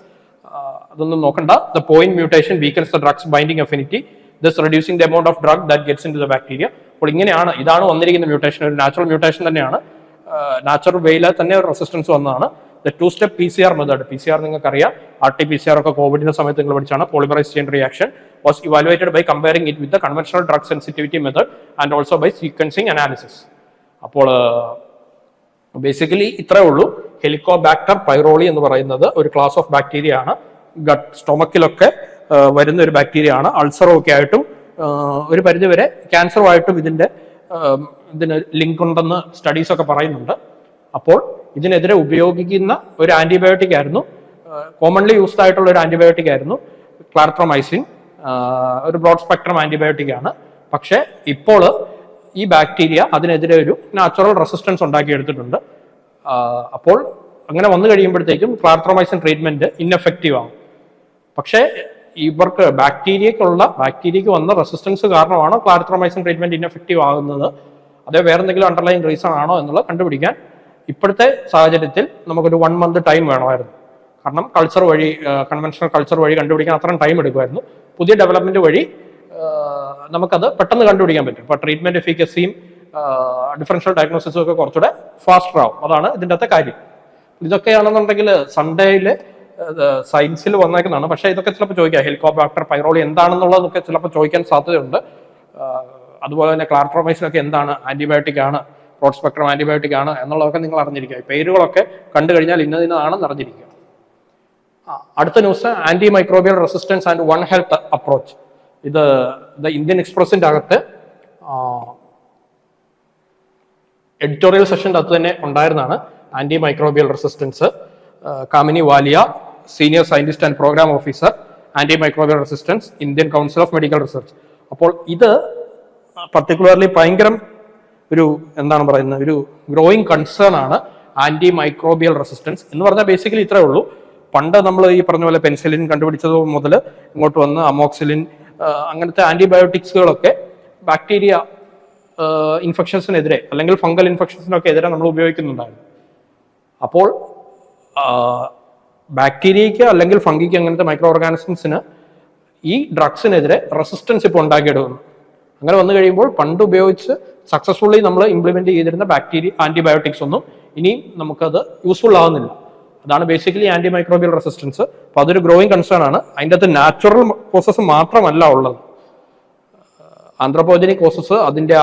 അതൊന്നും നോക്കണ്ട. The point mutation weakens the drug's binding affinity, thus reducing the amount of drug that gets into the bacteria. അപ്പോൾ ഇതാണ് വന്നിരിക്കുന്ന മ്യൂട്ടേഷൻ. ഒരു നാച്ചുറൽ മ്യൂട്ടേഷൻ തന്നെയാണ്. നാച്ചുറൽ വേയിൽ തന്നെ റെസിസ്റ്റൻസ് വന്നതാണ്. The 2-step PCR method, PCR നിങ്ങൾക്കറിയാം, RT-PCR ഒക്കെ കോവിഡിന്റെ സമയത്ത് നിങ്ങൾ പഠിച്ചാണ്. Polymerase chain reaction was evaluated by comparing it with the conventional drug sensitivity method and also by sequencing analysis. അപ്പോൾ ബേസിക്കലി ഇത്രേ ഉള്ളൂ. ഹെലിക്കോബാക്ടർ പൈറോളി എന്ന് പറയുന്നത് ഒരു ക്ലാസ് ഓഫ് ബാക്ടീരിയ ആണ്. ഗട്ട് സ്റ്റൊമക്കിലൊക്കെ വരുന്ന ഒരു ബാക്ടീരിയ ആണ്. അൾസറും ഒക്കെ ആയിട്ടും ഒരു പരിധിവരെ ക്യാൻസറുമായിട്ടും ഇതിന് ലിങ്ക് ഉണ്ടെന്ന് സ്റ്റഡീസ് ഒക്കെ പറയുന്നുണ്ട്. അപ്പോൾ ഇതിനെതിരെ ഉപയോഗിക്കുന്ന ഒരു ആന്റിബയോട്ടിക് ആയിരുന്നു, കോമൺലി യൂസ്ഡ് ആയിട്ടുള്ള ഒരു ആന്റിബയോട്ടിക് ആയിരുന്നു ക്ലാർട്രോമൈസിൻ. ഒരു ബ്രോഡ് സ്പെക്ട്രം ആന്റിബയോട്ടിക് ആണ്. പക്ഷെ ഇപ്പോൾ ഈ ബാക്ടീരിയ അതിനെതിരെ ഒരു നാച്ചുറൽ റെസിസ്റ്റൻസ് ഉണ്ടാക്കിയെടുത്തിട്ടുണ്ട്. അപ്പോൾ അങ്ങനെ വന്നു കഴിയുമ്പോഴത്തേക്കും ക്ലാർട്രോമൈസിൻ ട്രീറ്റ്മെന്റ് ഇൻഎഫക്റ്റീവ് ആവും. പക്ഷേ ഇവർക്ക് ബാക്ടീരിയക്ക് വന്ന റെസിസ്റ്റൻസ് കാരണമാണ് ക്ലാർട്രോമൈസിൻ ട്രീറ്റ്മെന്റ് ഇൻഎഫക്റ്റീവ് ആകുന്നത്. അതേ വേറെ എന്തെങ്കിലും അണ്ടർലൈൻ റീസൺ ആണോ എന്നുള്ളത് കണ്ടുപിടിക്കാൻ ഇപ്പോഴത്തെ സാഹചര്യത്തിൽ നമുക്കൊരു 1 മന്ത് ടൈം വേണമായിരുന്നു. കാരണം കൾച്ചർ വഴി, കൺവെൻഷണൽ കൾച്ചർ വഴി കണ്ടുപിടിക്കാൻ അത്രയും ടൈം എടുക്കുമായിരുന്നു. പുതിയ ഡെവലപ്മെന്റ് വഴി നമുക്കത് പെട്ടെന്ന് കണ്ടുപിടിക്കാൻ പറ്റും. ഇപ്പോൾ ട്രീറ്റ്മെന്റ് എഫിക്കസിയും ഡിഫറൻഷ്യൽ ഡയഗ്നോസിസും ഒക്കെ കുറച്ചുകൂടെ ഫാസ്റ്റർ ആവും. അതാണ് ഇതിൻ്റെ അകത്തെ കാര്യം. ഇതൊക്കെയാണെന്നുണ്ടെങ്കിൽ സൺഡേയിൽ സയൻസിൽ വന്നേക്കുന്നതാണ്. പക്ഷേ ഇതൊക്കെ ചിലപ്പോൾ ചോദിക്കാം, ഹെലികോബാക്ടർ പൈറോളി എന്താണെന്നുള്ളതൊക്കെ ചിലപ്പോൾ ചോദിക്കാൻ സാധ്യതയുണ്ട്. അതുപോലെ തന്നെ ക്ലാർട്രോമൈസിനൊക്കെ എന്താണ്, ആന്റിബയോട്ടിക് ആണ്, ബ്രോഡ് സ്പെക്ട്രം ആന്റിബയോട്ടിക് ആണ് എന്നുള്ളതൊക്കെ നിങ്ങൾ അറിഞ്ഞിരിക്കുക. പേരുകളൊക്കെ കണ്ടു കഴിഞ്ഞാൽ ഇന്നതാണെന്ന് അറിഞ്ഞിരിക്കുക. അടുത്ത news, anti microbial resistance and one health approach. ഇത് ഇന്ത്യൻ എക്സ്പ്രസിന്റെ അകത്ത് എഡിറ്റോറിയൽ സെഷൻ്റെ അകത്ത് തന്നെ ഉണ്ടായിരുന്നതാണ്. Anti microbial resistance, Kamini Walia, senior scientist and programme officer, anti microbial resistance, Indian Council of Medical Research. അപ്പോൾ ഇത് പർട്ടിക്കുലർലി ഭയങ്കര ഒരു എന്താണ് പറയുന്നത്, ഒരു ഗ്രോയിങ് കൺസേൺ ആണ് ആന്റി മൈക്രോബിയൽ റെസിസ്റ്റൻസ് എന്ന് പറഞ്ഞാൽ. ബേസിക്കലി ഇത്രേ ഉള്ളൂ. പണ്ട് നമ്മൾ ഈ പറഞ്ഞ പോലെ പെൻസിലിൻ കണ്ടുപിടിച്ചത് മുതൽ ഇങ്ങോട്ട് വന്ന് അമോക്സിലിൻ അങ്ങനത്തെ ആന്റിബയോട്ടിക്സുകളൊക്കെ ബാക്ടീരിയ ഇൻഫെക്ഷൻസിനെതിരെ അല്ലെങ്കിൽ ഫംഗൽ ഇൻഫെക്ഷൻസിനൊക്കെ എതിരെ നമ്മൾ ഉപയോഗിക്കുന്നുണ്ടായിരുന്നു. അപ്പോൾ ബാക്ടീരിയയ്ക്ക് അല്ലെങ്കിൽ ഫംഗിക്ക് അങ്ങനത്തെ മൈക്രോ ഓർഗാനിസംസിന് ഈ ഡ്രഗ്സിനെതിരെ റെസിസ്റ്റൻസ് ഇപ്പോൾ ഉണ്ടാക്കിയെടുക്കുന്നു. അങ്ങനെ വന്നു കഴിയുമ്പോൾ പണ്ട് ഉപയോഗിച്ച് സക്സസ്ഫുള്ളി നമ്മൾ ഇംപ്ലിമെന്റ് ചെയ്തിരുന്ന ആന്റിബയോട്ടിക്സ് ഒന്നും ഇനിയും നമുക്കത് യൂസ്ഫുൾ ആവുന്നില്ല. അതാണ് ബേസിക്കലി ആന്റി മൈക്രോബിയൽ റെസിസ്റ്റൻസ്. അപ്പോൾ അതൊരു ഗ്രോയിങ് കൺസേൺ ആണ്. അതിൻ്റെ അകത്ത് നാച്ചുറൽ കോസസ് മാത്രമല്ല ഉള്ളത്, ആന്ത്രോപോജനിക് കോസസ് അതിൻ്റെ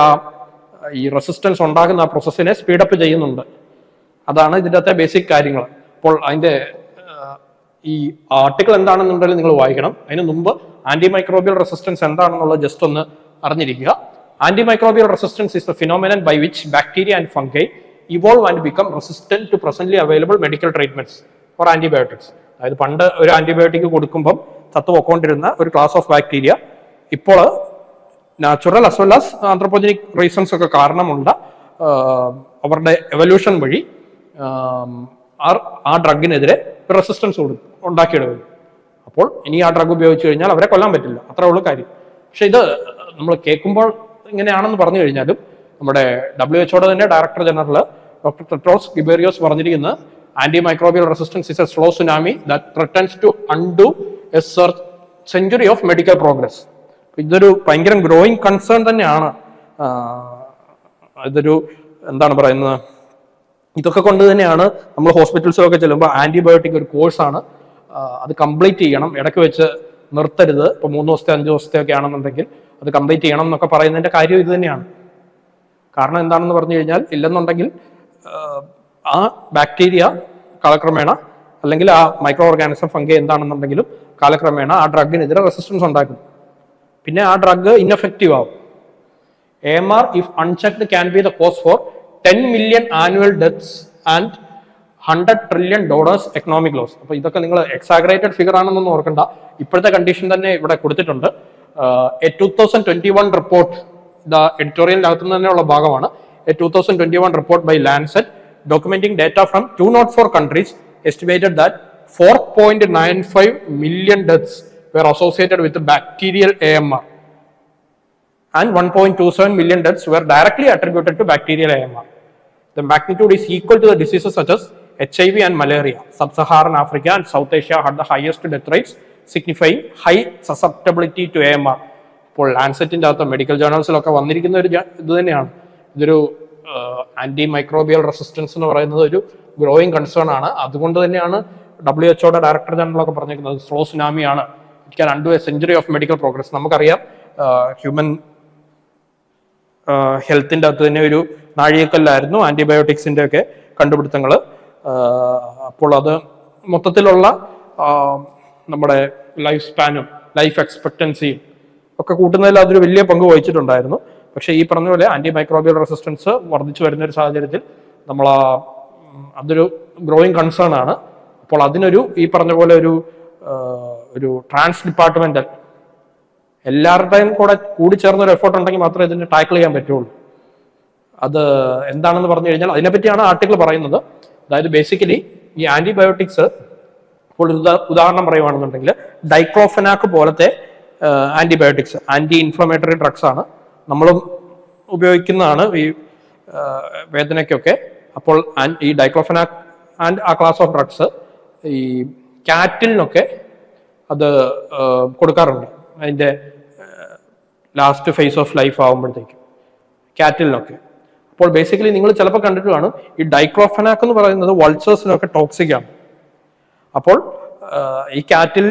ഈ റെസിസ്റ്റൻസ് ഉണ്ടാകുന്ന ആ പ്രോസസ്സിനെ സ്പീഡപ്പ് ചെയ്യുന്നുണ്ട്. അതാണ് ഇതിൻ്റെ അകത്തെ ബേസിക് കാര്യങ്ങൾ. അപ്പോൾ അതിൻ്റെ ഈ ആർട്ടിക്കിൾ എന്താണെന്നുണ്ടെങ്കിൽ നിങ്ങൾ വായിക്കണം. അതിന് മുമ്പ് ആന്റി മൈക്രോബിയൽ റെസിസ്റ്റൻസ് എന്താണെന്നുള്ളത് ജസ്റ്റ് ഒന്ന് അറിഞ്ഞിരിക്കുക. Anti microbial resistance is the phenomenon by which bacteria and fungi evolve and become resistant to presently available medical treatments for antibiotics. അതായത് പണ്ട് ഒരു ആന്റിബയോട്ടിക് കൊടുക്കുമ്പം ചത്തുപൊക്കൊണ്ടിരുന്ന ഒരു ക്ലാസ് ഓഫ് ബാക്ടീരിയ ഇപ്പോൾ natural as well as anthropogenic reasons ഒക്കെ കാരണമുള്ള അവരുടെ എവല്യൂഷൻ വഴി ആ ഡ്രഗിനെതിരെ റെസിസ്റ്റൻസ് ഉണ്ടാക്കിയെടുക്കും. അപ്പോൾ ഇനി ആ ഡ്രഗ് ഉപയോഗിച്ച് കഴിഞ്ഞാൽ അവരെ കൊല്ലാൻ പറ്റില്ല, അത്രേ ഉള്ളൂ കാര്യം. പക്ഷെ ഇത് നമ്മൾ കേൾക്കുമ്പോൾ ഇങ്ങനെയാണെന്ന് പറഞ്ഞു കഴിഞ്ഞാലും നമ്മുടെ WHO തന്നെ director general doctor Tedros Ghebreyesus പറഞ്ഞിരിക്കുന്നത് anti microbial resistance is a slow tsunami that threatens to undo a century of medical progress. ഇതൊരു ഭയങ്കര ഗ്രോയിങ് കൺസേൺ തന്നെയാണ്. ഇതൊരു എന്താണ് പറയുന്നത്, ഇതൊക്കെ കൊണ്ട് തന്നെയാണ് നമ്മൾ ഹോസ്പിറ്റൽസിലൊക്കെ ചെല്ലുമ്പോൾ ആന്റിബയോട്ടിക് ഒരു കോഴ്സാണ്, അത് കംപ്ലീറ്റ് ചെയ്യണം, ഇടയ്ക്ക് വെച്ച് നിർത്തരുത്. ഇപ്പോൾ 3 ദിവസത്തെ 5 ദിവസത്തെ ഒക്കെ ആണെന്നുണ്ടെങ്കിൽ അത് കംപ്ലീറ്റ് ചെയ്യണം എന്നൊക്കെ പറയുന്നതിന്റെ കാര്യം ഇത് തന്നെയാണ്. കാരണം എന്താണെന്ന് പറഞ്ഞു കഴിഞ്ഞാൽ, ഇല്ലെന്നുണ്ടെങ്കിൽ ആ ബാക്ടീരിയ കാലക്രമേണ അല്ലെങ്കിൽ ആ മൈക്രോ ഓർഗാനിസം ഫംഗി എന്താണെന്നുണ്ടെങ്കിലും കാലക്രമേണ ആ ഡ്രഗിനെതിരെ റെസിസ്റ്റൻസ് ഉണ്ടാക്കും. പിന്നെ ആ ഡ്രഗ് ഇൻഎഫക്റ്റീവ് ആവും. AMR if unchecked can be the cause for 10 million annual deaths and $100 trillion economic loss. അപ്പോൾ ഇതൊക്കെ നിങ്ങൾ എക്സാഗ്രേറ്റഡ് ഫിഗർ ആണെന്നൊന്നും ഓർക്കണ്ട, ഇപ്പോഴത്തെ കണ്ടീഷൻ തന്നെ ഇവിടെ കൊടുത്തിട്ടുണ്ട്. എ 2021 റിപ്പോർട്ട്, എഡിറ്റോറിയലിന്റെ അകത്തുനിന്ന് തന്നെയുള്ള ഭാഗമാണ്. A 2021 report by Lancet documenting data from 204 countries estimated that 4.95 million deaths were associated with bacterial AMR and 1.27 million deaths were directly attributed to bacterial AMR. The magnitude is equal to the diseases such as HIV and malaria. Sub-Saharan Africa and South Asia had the highest death rates, signifying high susceptibility to AMR. ഇപ്പോൾ ലാൻസെറ്റിന്റെ അകത്ത് മെഡിക്കൽ ജേർണൽസിലൊക്കെ വന്നിരിക്കുന്ന ഒരു ഇത് തന്നെയാണ്. ഇതൊരു ആന്റി മൈക്രോബിയൽ റെസിസ്റ്റൻസ് എന്ന് പറയുന്നത് ഒരു ഗ്രോയിങ് കൺസേൺ ആണ്. അതുകൊണ്ട് തന്നെയാണ് WHO ഡയറക്ടർ ജനറലൊക്കെ പറഞ്ഞിരിക്കുന്നത് സ്ലോ സുനാമിയാണ്, it can undo a century of medical progress. നമുക്കറിയാം ഹ്യൂമൻ ഹെൽത്തിന്റെ അകത്ത് തന്നെ ഒരു നാഴികക്കല്ലായിരുന്നു ആന്റിബയോട്ടിക്സിന്റെ ഒക്കെ കണ്ടുപിടുത്തങ്ങൾ. അപ്പോൾ അത് മൊത്തത്തിലുള്ള നമ്മുടെ ലൈഫ് സ്പാനും ലൈഫ് എക്സ്പെക്ടൻസിയും ഒക്കെ കൂട്ടുന്നതിൽ അതൊരു വലിയ പങ്ക് വഹിച്ചിട്ടുണ്ടായിരുന്നു. പക്ഷേ ഈ പറഞ്ഞ പോലെ ആന്റി മൈക്രോബിയൽ റെസിസ്റ്റൻസ് വർദ്ധിച്ചു വരുന്ന ഒരു സാഹചര്യത്തിൽ നമ്മൾ അതൊരു ഗ്രോയിങ് കൺസേൺ ആണ്. അപ്പോൾ അതിനൊരു ഈ പറഞ്ഞ പോലെ ഒരു ട്രാൻസ് ഡിപ്പാർട്ട്മെന്റൽ എല്ലാവരുടെയും കൂടി ചേർന്ന ഒരു എഫേർട്ട് ഉണ്ടെങ്കിൽ മാത്രമേ ഇതിനെ ടാക്കിൾ ചെയ്യാൻ പറ്റുള്ളൂ. അത് എന്താണെന്ന് പറഞ്ഞു കഴിഞ്ഞാൽ അതിനെപ്പറ്റിയാണ് ആർട്ടിക്കിൾ പറയുന്നത്. അതായത് ബേസിക്കലി ഈ ആന്റിബയോട്ടിക്സ്, ഇപ്പോൾ ഉദാഹരണം പറയുവാണെന്നുണ്ടെങ്കിൽ ഡൈക്ലോഫെനാക്ക് പോലത്തെ ആന്റിബയോട്ടിക്സ് ആന്റി ഇൻഫ്ലമേറ്ററി ഡ്രഗ്സ് ആണ്, നമ്മളും ഉപയോഗിക്കുന്നതാണ് ഈ വേദനയ്ക്കൊക്കെ. അപ്പോൾ ഈ ഡൈക്ലോഫെനാക്ക് ആൻഡ് ആ ക്ലാസ് ഓഫ് ഡ്രഗ്സ് ഈ കാറ്റിലിനൊക്കെ അത് കൊടുക്കാറുണ്ട്. അതിൻ്റെ ലാസ്റ്റ് ഫേസ് ഓഫ് ലൈഫ് ആകുമ്പോഴത്തേക്കും കാറ്റിലിനൊക്കെ. അപ്പോൾ ബേസിക്കലി നിങ്ങൾ ചിലപ്പോൾ കണ്ടിട്ട് കാണും, ഈ ഡൈക്ലോഫെനാക് എന്ന് പറയുന്നത് വൾച്ചേഴ്സിനൊക്കെ ടോക്സിക് ആണ്. അപ്പോൾ ഈ കാറ്റിൽ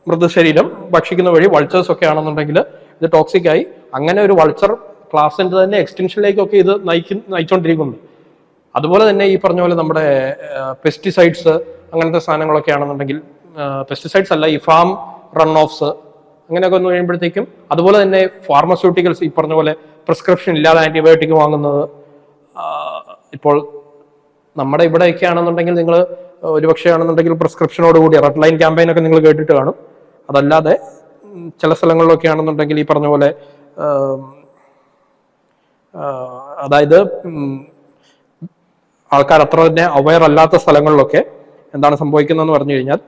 മൃതശരീരം ഭക്ഷിക്കുന്ന വഴി വൾച്ചേഴ്സ് ഒക്കെ ആണെന്നുണ്ടെങ്കിൽ ഇത് ടോക്സിക് ആയി അങ്ങനെ ഒരു വൾച്ചർ ക്ലാസിന്റെ തന്നെ എക്സ്റ്റൻഷനിലേക്കൊക്കെ ഇത് നയിച്ചുകൊണ്ടിരിക്കുന്നുണ്ട്. അതുപോലെ തന്നെ ഈ പറഞ്ഞ പോലെ നമ്മുടെ പെസ്റ്റിസൈഡ്സ് അങ്ങനത്തെ സാധനങ്ങളൊക്കെ ആണെന്നുണ്ടെങ്കിൽ, പെസ്റ്റിസൈഡ്സ് അല്ല, ഈ ഫാം റൺ ഓഫ്സ് അങ്ങനെയൊക്കെ ഒന്ന് കഴിയുമ്പോഴത്തേക്കും, അതുപോലെ തന്നെ ഫാർമസ്യൂട്ടിക്കൽസ് ഈ പറഞ്ഞ പോലെ പ്രിസ്ക്രിപ്ഷൻ ഇല്ലാതെ ആന്റിബയോട്ടിക് വാങ്ങുന്നത്. ഇപ്പോൾ നമ്മുടെ ഇവിടെയൊക്കെ ആണെന്നുണ്ടെങ്കിൽ നിങ്ങൾ ഒരുപക്ഷെ ആണെന്നുണ്ടെങ്കിൽ പ്രിസ്ക്രിപ്ഷനോട് കൂടി റെഡ് ലൈൻ ക്യാമ്പയിൻ ഒക്കെ നിങ്ങൾ കേട്ടിട്ട് കാണും. അതല്ലാതെ ചില സ്ഥലങ്ങളിലൊക്കെ ആണെന്നുണ്ടെങ്കിൽ ഈ പറഞ്ഞ പോലെ അതായത് ആൾക്കാർ അത്ര തന്നെ അവയർ അല്ലാത്ത സ്ഥലങ്ങളിലൊക്കെ എന്താണ് സംഭവിക്കുന്നതെന്ന് പറഞ്ഞു കഴിഞ്ഞാൽ,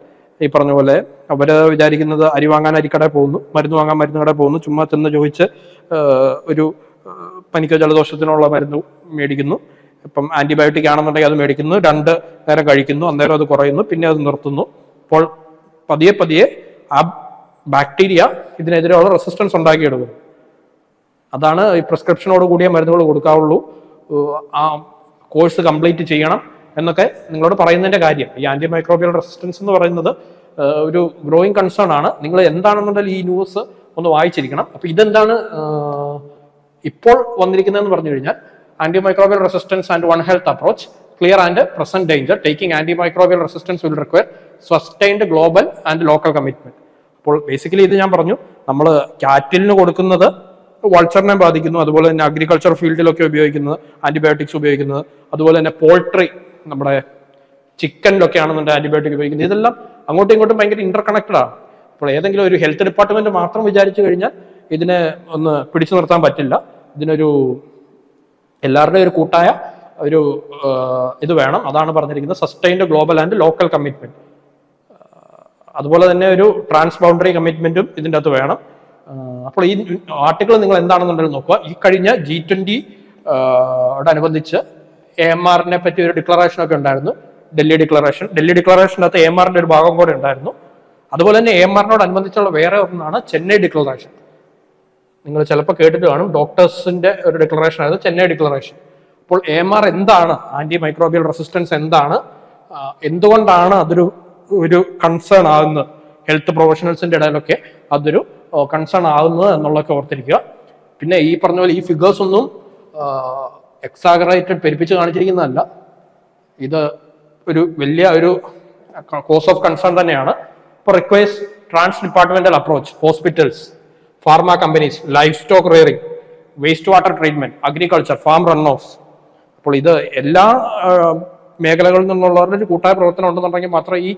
ഈ പറഞ്ഞ പോലെ അവര് വിചാരിക്കുന്നത് അരി വാങ്ങാൻ അരിക്കടയിൽ പോകുന്നു, മരുന്ന് വാങ്ങാൻ മരുന്ന് കടയിൽ പോകുന്നു, ചുമ്മാ ചെന്ന് ചോദിച്ച് ഒരു പനിക്കോ ജലദോഷത്തിനുള്ള മരുന്ന് മേടിക്കുന്നു. ഇപ്പം ആന്റിബയോട്ടിക് ആണെന്നുണ്ടെങ്കിൽ അത് മേടിക്കുന്നു, 2 നേരം കഴിക്കുന്നു, അന്നേരം അത് കുറയുന്നു, പിന്നെ അത് നിർത്തുന്നു. അപ്പോൾ പതിയെ പതിയെ ആ ബാക്ടീരിയ ഇതിനെതിരെയുള്ള റെസിസ്റ്റൻസ് ഉണ്ടാക്കിയെടുക്കുന്നു. അതാണ് ഈ പ്രിസ്ക്രിപ്ഷനോട് കൂടിയ മരുന്നുകൾ കൊടുക്കാവുള്ളൂ, ആ കോഴ്സ് കംപ്ലീറ്റ് ചെയ്യണം എന്നൊക്കെ നിങ്ങളോട് പറയുന്നതിന്റെ കാര്യം. ഈ ആന്റി മൈക്രോബിയൽ റെസിസ്റ്റൻസ് എന്ന് പറയുന്നത് ഒരു ഗ്രോയിങ് കൺസേൺ ആണ്. നിങ്ങൾ എന്താണെന്നുണ്ടെങ്കിൽ ഈ ന്യൂസ് ഒന്ന് വായിച്ചിരിക്കണം. അപ്പൊ ഇതെന്താണ് ഇപ്പോൾ വന്നിരിക്കുന്നതെന്ന് പറഞ്ഞു കഴിഞ്ഞാൽ, antimicrobial resistance and One Health approach, clear and present danger. Taking antimicrobial resistance will require sustained global and local commitment. അപ്പോൾ ബേസിക്കലി ഇത് ഞാൻ പറഞ്ഞു, നമ്മൾ കാറ്റിലിന് കൊടുക്കുന്നത് വൾച്ചറിനെ ബാധിക്കുന്നു, അതുപോലെ തന്നെ അഗ്രികൾച്ചർ ഫീൽഡിലൊക്കെ ഉപയോഗിക്കുന്നത് ആന്റിബയോട്ടിക്സ് ഉപയോഗിക്കുന്നത്, അതുപോലെ തന്നെ പോൾട്രി നമ്മുടെ ചിക്കനിലൊക്കെ ആണെന്നുണ്ടെങ്കിൽ ആന്റിബയോട്ടിക് ഉപയോഗിക്കുന്നത്. ഇതെല്ലാം അങ്ങോട്ടും ഇങ്ങോട്ടും ഭയങ്കര ഇന്റർ കണക്റ്റഡ് ആണ്. അപ്പോൾ ഏതെങ്കിലും ഒരു ഹെൽത്ത് ഡിപ്പാർട്ട്മെന്റ് മാത്രം വിചാരിച്ചു കഴിഞ്ഞാൽ ഇതിനെ ഒന്ന് പിടിച്ചു നിർത്താൻ പറ്റില്ല. ഇതിനൊരു എല്ലാവരുടെയും ഒരു കൂട്ടായ ഒരു ഇത് വേണം. അതാണ് പറഞ്ഞിരിക്കുന്നത്, sustained global and local commitment. അതുപോലെ തന്നെ ഒരു ട്രാൻസ് ബൗണ്ടറി കമ്മിറ്റ്മെന്റും ഇതിൻ്റെ അകത്ത് വേണം. അപ്പോൾ ഈ ആർട്ടിക്കിൾ നിങ്ങൾ എന്താണെന്നുണ്ടെങ്കിൽ നോക്കുക. ഈ കഴിഞ്ഞ G20 അനുബന്ധിച്ച് AMRനെ പറ്റി ഒരു ഡിക്ലറേഷൻ ഒക്കെ ഉണ്ടായിരുന്നു, ഡൽഹി ഡിക്ലറേഷൻ്റെ അകത്ത് AMRന്റെ ഒരു ഭാഗം കൂടെ ഉണ്ടായിരുന്നു. അതുപോലെ തന്നെ AMRനോട് അനുബന്ധിച്ചുള്ള വേറെ ഒന്നാണ് ചെന്നൈ ഡിക്ലറേഷൻ. നിങ്ങൾ ചിലപ്പോൾ കേട്ടിട്ട് കാണും, ഡോക്ടേഴ്സിന്റെ ഒരു ഡിക്ലറേഷൻ ആയിരുന്നു ചെന്നൈ ഡിക്ലറേഷൻ. അപ്പോൾ AMR എന്താണ്, ആന്റി മൈക്രോബിയൽ റെസിസ്റ്റൻസ് എന്താണ്, എന്തുകൊണ്ടാണ് ഒരു കൺസേൺ ആകുന്നത്, ഹെൽത്ത് പ്രൊഫഷണൽസിന്റെ ഇടയിലൊക്കെ അതൊരു കൺസേൺ ആകുന്നത് എന്നുള്ളതൊക്കെ ഓർത്തിരിക്കുക. പിന്നെ ഈ പറഞ്ഞ പോലെ ഈ ഫിഗേഴ്സ് ഒന്നും എക്സാഗറേറ്റഡ് പെരുപ്പിച്ച് കാണിച്ചിരിക്കുന്നതല്ല. ഇത് ഒരു വലിയ ഒരു കോസ് ഓഫ് കൺസേൺ തന്നെയാണ്. ഇപ്പോൾ requires trans departmental approach, hospitals, pharma companies, livestock rearing, wastewater treatment, agriculture, farm runoffs. അപ്പോൾ ഇത് എല്ലാ മേഖലകളിൽ നിന്നുള്ളവരുടെ ഒരു കൂട്ടായ പ്രവർത്തനം ഉണ്ടെന്നുണ്ടെങ്കിൽ മാത്രമേ ഈ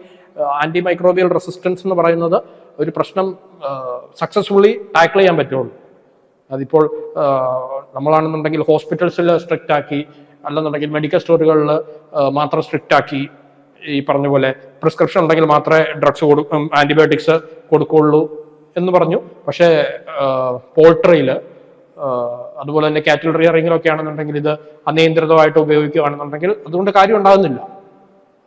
ആന്റി മൈക്രോബിയൽ റെസിസ്റ്റൻസ് എന്ന് പറയുന്നത് ഒരു പ്രശ്നം സക്സസ്ഫുള്ളി ടാക്കിൾ ചെയ്യാൻ പറ്റുള്ളൂ. അതിപ്പോൾ നമ്മളാണെന്നുണ്ടെങ്കിൽ ഹോസ്പിറ്റൽസിൽ സ്ട്രിക്റ്റ് ആക്കി, അല്ലെന്നുണ്ടെങ്കിൽ മെഡിക്കൽ സ്റ്റോറുകളിൽ മാത്രം സ്ട്രിക്റ്റ് ആക്കി, ഈ പറഞ്ഞ പോലെ പ്രിസ്ക്രിപ്ഷൻ ഉണ്ടെങ്കിൽ മാത്രമേ ഡ്രഗ്സ് ആന്റിബയോട്ടിക്സ് കൊടുക്കുള്ളൂ എന്ന് പറഞ്ഞു. പക്ഷേ പോൾട്രിയിൽ അതുപോലെ തന്നെ കാറ്റിൽ റിയറിങ്ങിലൊക്കെ ആണെന്നുണ്ടെങ്കിൽ ഇത് അനിയന്ത്രിതമായിട്ട് ഉപയോഗിക്കുകയാണെന്നുണ്ടെങ്കിൽ അതുകൊണ്ട് കാര്യം ഉണ്ടാകുന്നില്ല.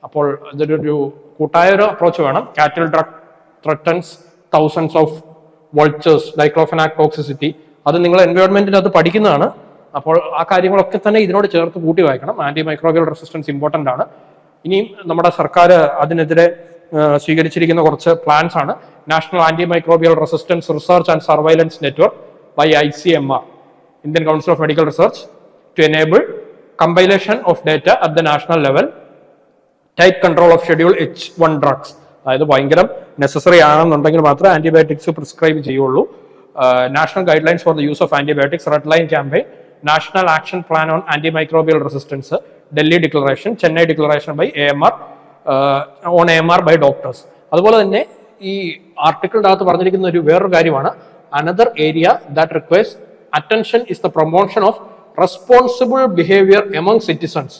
അപ്പോൾ ഇതൊരു കൂട്ടായ ഒരു അപ്രോച്ച് വേണം. Cattle drug threatens thousands of vultures, diclofenac toxicity, അത് നിങ്ങൾ എൻവയോൺമെന്റിൽ അത് പഠിക്കുന്നതാണ്. അപ്പോൾ ആ കാര്യങ്ങളൊക്കെ തന്നെ ഇതിനോട് ചേർത്ത് കൂട്ടി വായിക്കണം. ആന്റി മൈക്രോബിയൽ റെസിസ്റ്റൻസ് ഇമ്പോർട്ടൻ്റ് ആണ്. ഇനിയും നമ്മുടെ സർക്കാർ അതിനെതിരെ സ്വീകരിച്ചിരിക്കുന്ന കുറച്ച് പ്ലാൻസ് ആണ്. National anti microbial resistance research and surveillance network by ICMR, Indian Council of Medical Research, to enable compilation of data at the national level, tight control of Schedule H1 drugs. അതായത് ഭയങ്കര നെസസറി ആണെന്നുണ്ടെങ്കിൽ മാത്രമേ ആന്റിബയോട്ടിക്സ് പ്രിസ്ക്രൈബ് ചെയ്യുള്ളൂ. National guidelines for the use of antibiotics, red line campaign, national action plan on anti microbial resistance, Delhi declaration, Chennai declaration by on AMR by doctors. അതുപോലെ തന്നെ ഈ ആർട്ടിക്കിളിൻ്റെ അകത്ത് പറഞ്ഞിരിക്കുന്ന ഒരു വേറൊരു കാര്യമാണ്, another area that requires attention is the promotion of responsible behavior among citizens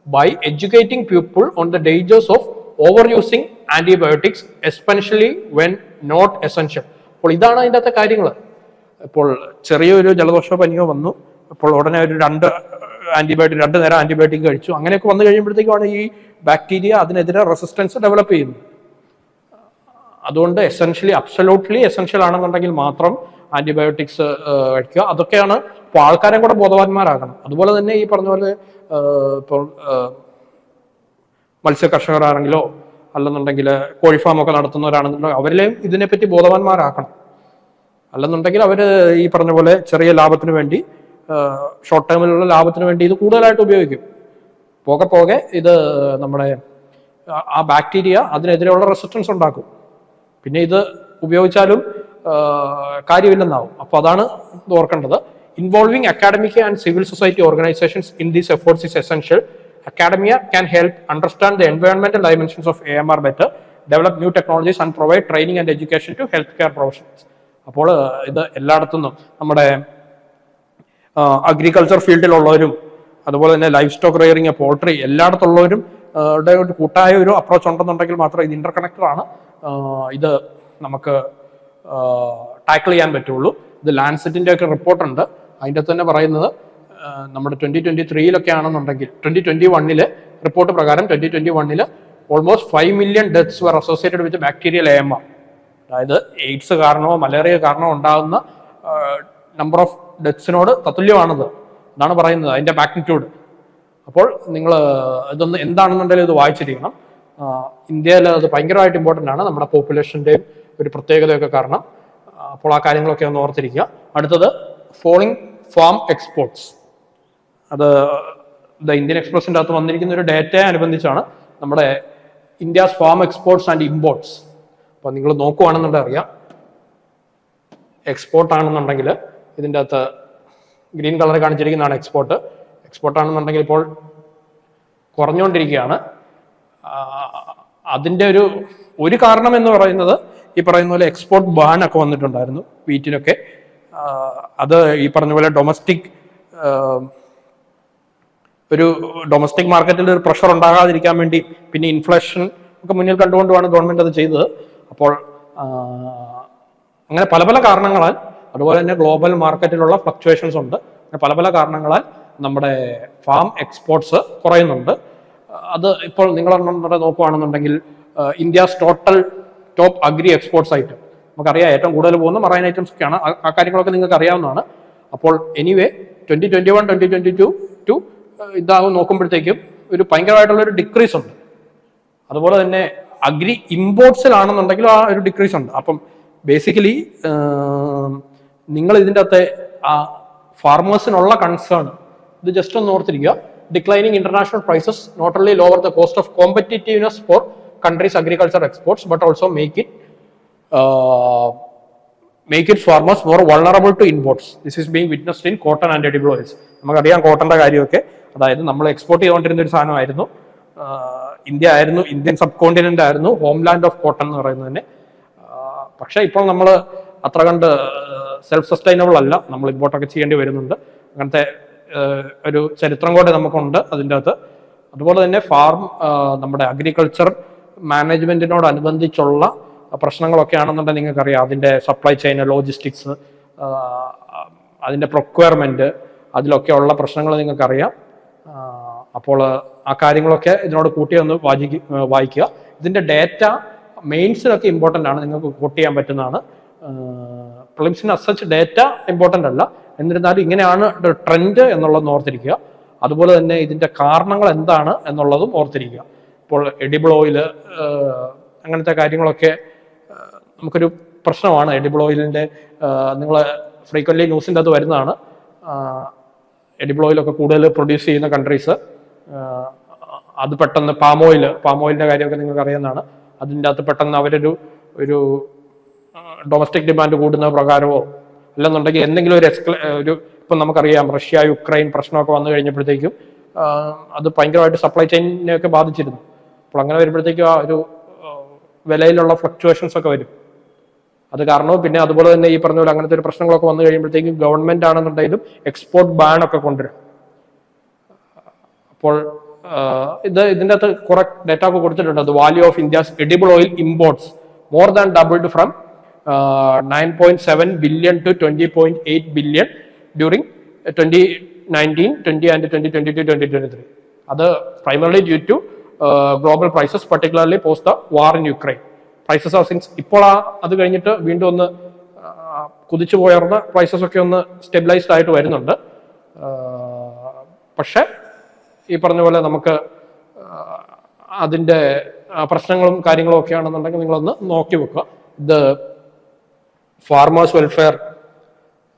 by educating people on the dangers of overusing antibiotics, especially when not essential. അപ്പോൾ ഇതാണ് അതിൻ്റെ അകത്തെ കാര്യങ്ങൾ. ഇപ്പോൾ ചെറിയൊരു ജലദോഷമോ പനിയോ വന്നു, അപ്പോൾ ഉടനെ ഒരു 2 ആന്റിബയോട്ടിക് 2 നേരം ആന്റിബയോട്ടിക് കഴിച്ചു. അങ്ങനെയൊക്കെ വന്നു കഴിയുമ്പോഴത്തേക്കുമാണ് ഈ ബാക്ടീരിയ അതിനെതിരെ റെസിസ്റ്റൻസ് ഡെവലപ്പ് ചെയ്യുന്നത്. അതുകൊണ്ട് അബ്സല്യൂട്ട്ലി എസെൻഷ്യൽ ആണെന്നുണ്ടെങ്കിൽ മാത്രം ആന്റിബയോട്ടിക്സ് കഴിക്കുക. അതൊക്കെയാണ്. ഇപ്പോൾ ആൾക്കാരെ കൂടെ ബോധവാന്മാരാകണം. അതുപോലെ തന്നെ ഈ പറഞ്ഞ പോലെ ഇപ്പോൾ മത്സ്യ കർഷകരാണെങ്കിലോ അല്ലെന്നുണ്ടെങ്കിൽ കോഴിഫാമൊക്കെ നടത്തുന്നവരാണെന്നുണ്ടെങ്കിൽ അവരിലെയും ഇതിനെപ്പറ്റി ബോധവാന്മാരാക്കണം. അല്ലെന്നുണ്ടെങ്കിൽ അവർ ഈ പറഞ്ഞ പോലെ ചെറിയ ലാഭത്തിന് വേണ്ടി, ഷോർട്ട് ടേമിലുള്ള ലാഭത്തിന് വേണ്ടി ഇത് കൂടുതലായിട്ട് ഉപയോഗിക്കും. പോകെ പോകെ ഇത് നമ്മുടെ ആ ബാക്ടീരിയ അതിനെതിരെയുള്ള റെസിസ്റ്റൻസ് ഉണ്ടാക്കും. പിന്നെ ഇത് ഉപയോഗിച്ചാലും കാര്യമില്ലെന്നാവും. അപ്പോൾ അതാണ് ഇത് ഓർക്കേണ്ടത്. Involving academic and civil society organisations in these efforts is essential. Academia can help understand the environmental dimensions of AMR better, develop new technologies and provide training and education to healthcare professionals. അപ്പോൾ ഇത് എല്ലായിടത്തുനിന്നും നമ്മുടെ അഗ്രികൾച്ചർ ഫീൽഡിലുള്ളവരും അതുപോലെ തന്നെ ലൈഫ് സ്റ്റോക്ക് റെയറിങ്, പോൾട്രി, എല്ലായിടത്തുള്ളവരും ഒരു കൂട്ടായ ഒരു അപ്രോച്ച് ഉണ്ടെന്നുണ്ടെങ്കിൽ മാത്രമേ ഇത് ഇന്റർകണക്റ്റഡ് ആണ്, ഇത് നമുക്ക് ടാക്കിൾ ചെയ്യാൻ പറ്റുള്ളൂ. ഇത് ലാൻസെറ്റിന്റെ ഒക്കെ റിപ്പോർട്ടുണ്ട്. അതിൻ്റെ തന്നെ പറയുന്നത് നമ്മുടെ 2023 ആണെന്നുണ്ടെങ്കിൽ 2021 റിപ്പോർട്ട് പ്രകാരം 2021 almost 5 million deaths were associated with bacterial AMR. അതായത് എയ്ഡ്സ് കാരണമോ മലേറിയ കാരണമോ ഉണ്ടാകുന്ന നമ്പർ ഓഫ് ഡെത്ത്സിനോട് തത്തുല്യമാണത് എന്നാണ് പറയുന്നത്, അതിന്റെ മാഗ്നിറ്റ്യൂഡ്. അപ്പോൾ നിങ്ങൾ ഇതൊന്ന് എന്താണെന്നുണ്ടെങ്കിലും ഇത് വായിച്ചിരിക്കണം. ഇന്ത്യയിൽ അത് ഭയങ്കരമായിട്ട് ഇമ്പോർട്ടൻ്റ് ആണ്, നമ്മുടെ പോപ്പുലേഷൻ്റെയും ഒരു പ്രത്യേകതയൊക്കെ കാരണം. അപ്പോൾ ആ കാര്യങ്ങളൊക്കെ ഒന്ന് ഓർത്തിരിക്കുക. അടുത്തത് ഫോളിംഗ് ഫാം എക്സ്പോർട്സ്. അത് ഇന്ത്യൻ എക്സ്പ്രസിൻ്റെ അകത്ത് വന്നിരിക്കുന്ന ഒരു ഡേറ്റയെ അനുബന്ധിച്ചാണ്, നമ്മുടെ India's farm exports and imports. അപ്പോൾ നിങ്ങൾ നോക്കുവാണെന്നുണ്ടെങ്കിൽ അറിയാം, എക്സ്പോർട്ട് ആണെന്നുണ്ടെങ്കിൽ ഇതിൻ്റെ അകത്ത് ഗ്രീൻ കളർ കാണിച്ചിരിക്കുന്നതാണ് എക്സ്പോർട്ട്. എക്സ്പോർട്ട് ആണെന്നുണ്ടെങ്കിൽ ഇപ്പോൾ കുറഞ്ഞുകൊണ്ടിരിക്കുകയാണ്. അതിൻ്റെ ഒരു കാരണം എന്ന് പറയുന്നത് ഈ പറയുന്ന പോലെ എക്സ്പോർട്ട് ബാൻ ഒക്കെ വന്നിട്ടുണ്ടായിരുന്നു വീറ്റിനൊക്കെ. അത് ഈ പറഞ്ഞ പോലെ ഡൊമസ്റ്റിക് മാർക്കറ്റിൽ ഒരു പ്രഷർ ഉണ്ടാകാതിരിക്കാൻ വേണ്ടി, പിന്നെ ഇൻഫ്ലേഷൻ ഒക്കെ മുന്നിൽ കണ്ടുകൊണ്ടുമാണ് ഗവൺമെന്റ് അത് ചെയ്തത്. അപ്പോൾ അങ്ങനെ പല പല കാരണങ്ങളാൽ, അതുപോലെ തന്നെ ഗ്ലോബൽ മാർക്കറ്റിലുള്ള ഫ്ലക്ച്വേഷൻസ് ഉണ്ട്, പല പല കാരണങ്ങളാൽ നമ്മുടെ ഫാം എക്സ്പോർട്സ് കുറയുന്നുണ്ട്. അത് ഇപ്പോൾ നിങ്ങൾ നോക്കുകയാണെന്നുണ്ടെങ്കിൽ India's top agri exports item നമുക്കറിയാം, ഏറ്റവും കൂടുതൽ പോകുന്ന മറൈൻ ഐറ്റംസ് ഒക്കെയാണ്. ആ കാര്യങ്ങളൊക്കെ നിങ്ങൾക്ക് അറിയാവുന്നതാണ്. അപ്പോൾ എനിവേ 2021, 2022 ഇതാകും നോക്കുമ്പോഴത്തേക്കും ഒരു ഭയങ്കരമായിട്ടുള്ള ഒരു ഡിക്രീസ് ഉണ്ട്. അതുപോലെ തന്നെ അഗ്രി ഇമ്പോർട്ട്സിലാണെന്നുണ്ടെങ്കിലും ആ ഒരു ഡിക്രീസ് ഉണ്ട്. അപ്പം ബേസിക്കലി നിങ്ങൾ ഇതിൻ്റെ അകത്തെ ആ ഫാർമേഴ്സിനുള്ള കൺസേൺ ഇത് ജസ്റ്റ് ഒന്ന് ഓർത്തിരിക്കുക. Declining international prices not only lower the cost of competitiveness for countries agriculture exports but also make it farmers more vulnerable to imports. This is being witnessed in cotton and edible oils. നമുക്കറിയാം കോട്ടന്റെ കാര്യമൊക്കെ. അതായത് നമ്മൾ എക്സ്പോർട്ട് ചെയ്തുകൊണ്ടിരുന്ന ഒരു സാധനമായിരുന്നു. ഇന്ത്യൻ സബ് കോണ്ടിനെന്റ് ആയിരുന്നു ഹോംലാൻഡ് ഓഫ് കോട്ടൺ എന്ന് പറയുന്നത് തന്നെ. പക്ഷെ ഇപ്പോൾ നമ്മൾ അത്ര കണ്ട് സെൽഫ് സസ്റ്റൈനബിൾ അല്ല, നമ്മൾ ഇമ്പോർട്ടൊക്കെ ചെയ്യേണ്ടി വരുന്നുണ്ട്. അങ്ങനത്തെ ഒരു ചരിത്രം കൂടെ നമുക്കുണ്ട് അതിൻ്റെ അകത്ത്. അതുപോലെ തന്നെ നമ്മുടെ അഗ്രികൾച്ചർ മാനേജ്മെന്റിനോടനുബന്ധിച്ചുള്ള പ്രശ്നങ്ങളൊക്കെ ആണെന്നുണ്ടെങ്കിൽ നിങ്ങൾക്കറിയാം. അതിൻ്റെ സപ്ലൈ ചെയിൻ, ലോജിസ്റ്റിക്സ്, അതിൻ്റെ പ്രൊക്വയർമെന്റ്, അതിലൊക്കെയുള്ള പ്രശ്നങ്ങൾ നിങ്ങൾക്കറിയാം. അപ്പോൾ ആ കാര്യങ്ങളൊക്കെ ഇതിനോട് കൂട്ടി ഒന്ന് വായിക്കുക. ഇതിൻ്റെ ഡേറ്റ മെയിൻസിനൊക്കെ ഇമ്പോർട്ടൻ്റ് ആണ്, നിങ്ങൾക്ക് കോട്ട് ചെയ്യാൻ പറ്റുന്നതാണ്. പ്രിലിംസിന് അസച്ച് ഡേറ്റ ഇമ്പോർട്ടൻ്റ് അല്ല, എന്നിരുന്നാലും ഇങ്ങനെയാണ് ട്രെൻഡ് എന്നുള്ളത് ഓർത്തിരിക്കുക. അതുപോലെ തന്നെ ഇതിൻ്റെ കാരണങ്ങൾ എന്താണ് എന്നുള്ളതും ഓർത്തിരിക്കുക. ഇപ്പോൾ എഡിബിൾ ഓയിൽ അങ്ങനത്തെ കാര്യങ്ങളൊക്കെ നമുക്കൊരു പ്രശ്നമാണ്. എഡിബിൾ ഓയിലിൻ്റെ നിങ്ങൾ ഫ്രീക്വൻ്റ്ലി ന്യൂസിൻ്റെ അത് വരുന്നതാണ്. എഡിബിൾ ഓയിലൊക്കെ കൂടുതൽ പ്രൊഡ്യൂസ് ചെയ്യുന്ന കൺട്രീസ്, അത് പെട്ടെന്ന് പാമോയിലിൻ്റെ കാര്യമൊക്കെ നിങ്ങൾക്ക് അറിയുന്നതാണ്. അതിൻ്റെ അകത്ത് പെട്ടെന്ന് ഒരു ഡൊമസ്റ്റിക് ഡിമാൻഡ് കൂടുന്ന പ്രകാരമോ അല്ലെന്നുണ്ടെങ്കിൽ എന്തെങ്കിലും ഇപ്പം നമുക്കറിയാം റഷ്യ യുക്രൈൻ പ്രശ്നമൊക്കെ വന്നു കഴിഞ്ഞപ്പോഴത്തേക്കും അത് ഭയങ്കരമായിട്ട് സപ്ലൈ ചെയിനെയൊക്കെ ബാധിച്ചിരുന്നു. അപ്പോൾ അങ്ങനെ വരുമ്പോഴത്തേക്കും ആ ഒരു വിലയിലുള്ള ഫ്ലക്ച്വേഷൻസ് ഒക്കെ വരും. അത് കാരണവും പിന്നെ അതുപോലെ തന്നെ ഈ പറഞ്ഞ പോലെ അങ്ങനത്തെ ഒരു പ്രശ്നങ്ങളൊക്കെ വന്നു കഴിയുമ്പോഴത്തേക്കും ഗവൺമെന്റ് ആണെന്നുണ്ടെങ്കിലും എക്സ്പോർട്ട് ബാൻ ഒക്കെ കൊണ്ടുവരും. അപ്പോൾ ഇതിൻ്റെ അകത്ത് കുറെ ഡേറ്റ ഒക്കെ കൊടുത്തിട്ടുണ്ട്. The value of India's edible oil imports more than doubled from 9.7 billion to 20.8 billion during 2020 and 2022-2023. അത് primarily due to global prices, particularly post the war in Ukraine. Prices are since ഇപ്പോൾ അത് കഴിഞ്ഞിട്ട് വീണ്ടും ഒന്ന് കുതിച്ചു പോയർന്ന പ്രൈസസ് ഒക്കെ ഒന്ന് സ്റ്റെബിലൈസ്ഡ് ആയിട്ട് വരുന്നുണ്ട്. പക്ഷെ ഈ പറഞ്ഞ പോലെ നമുക്ക് അതിൻ്റെ പ്രശ്നങ്ങളും കാര്യങ്ങളും ഒക്കെ ആണെന്നുണ്ടെങ്കിൽ നിങ്ങളൊന്ന് നോക്കി വെക്കുക. ഇത് ഫാർമേഴ്സ് വെൽഫെയർ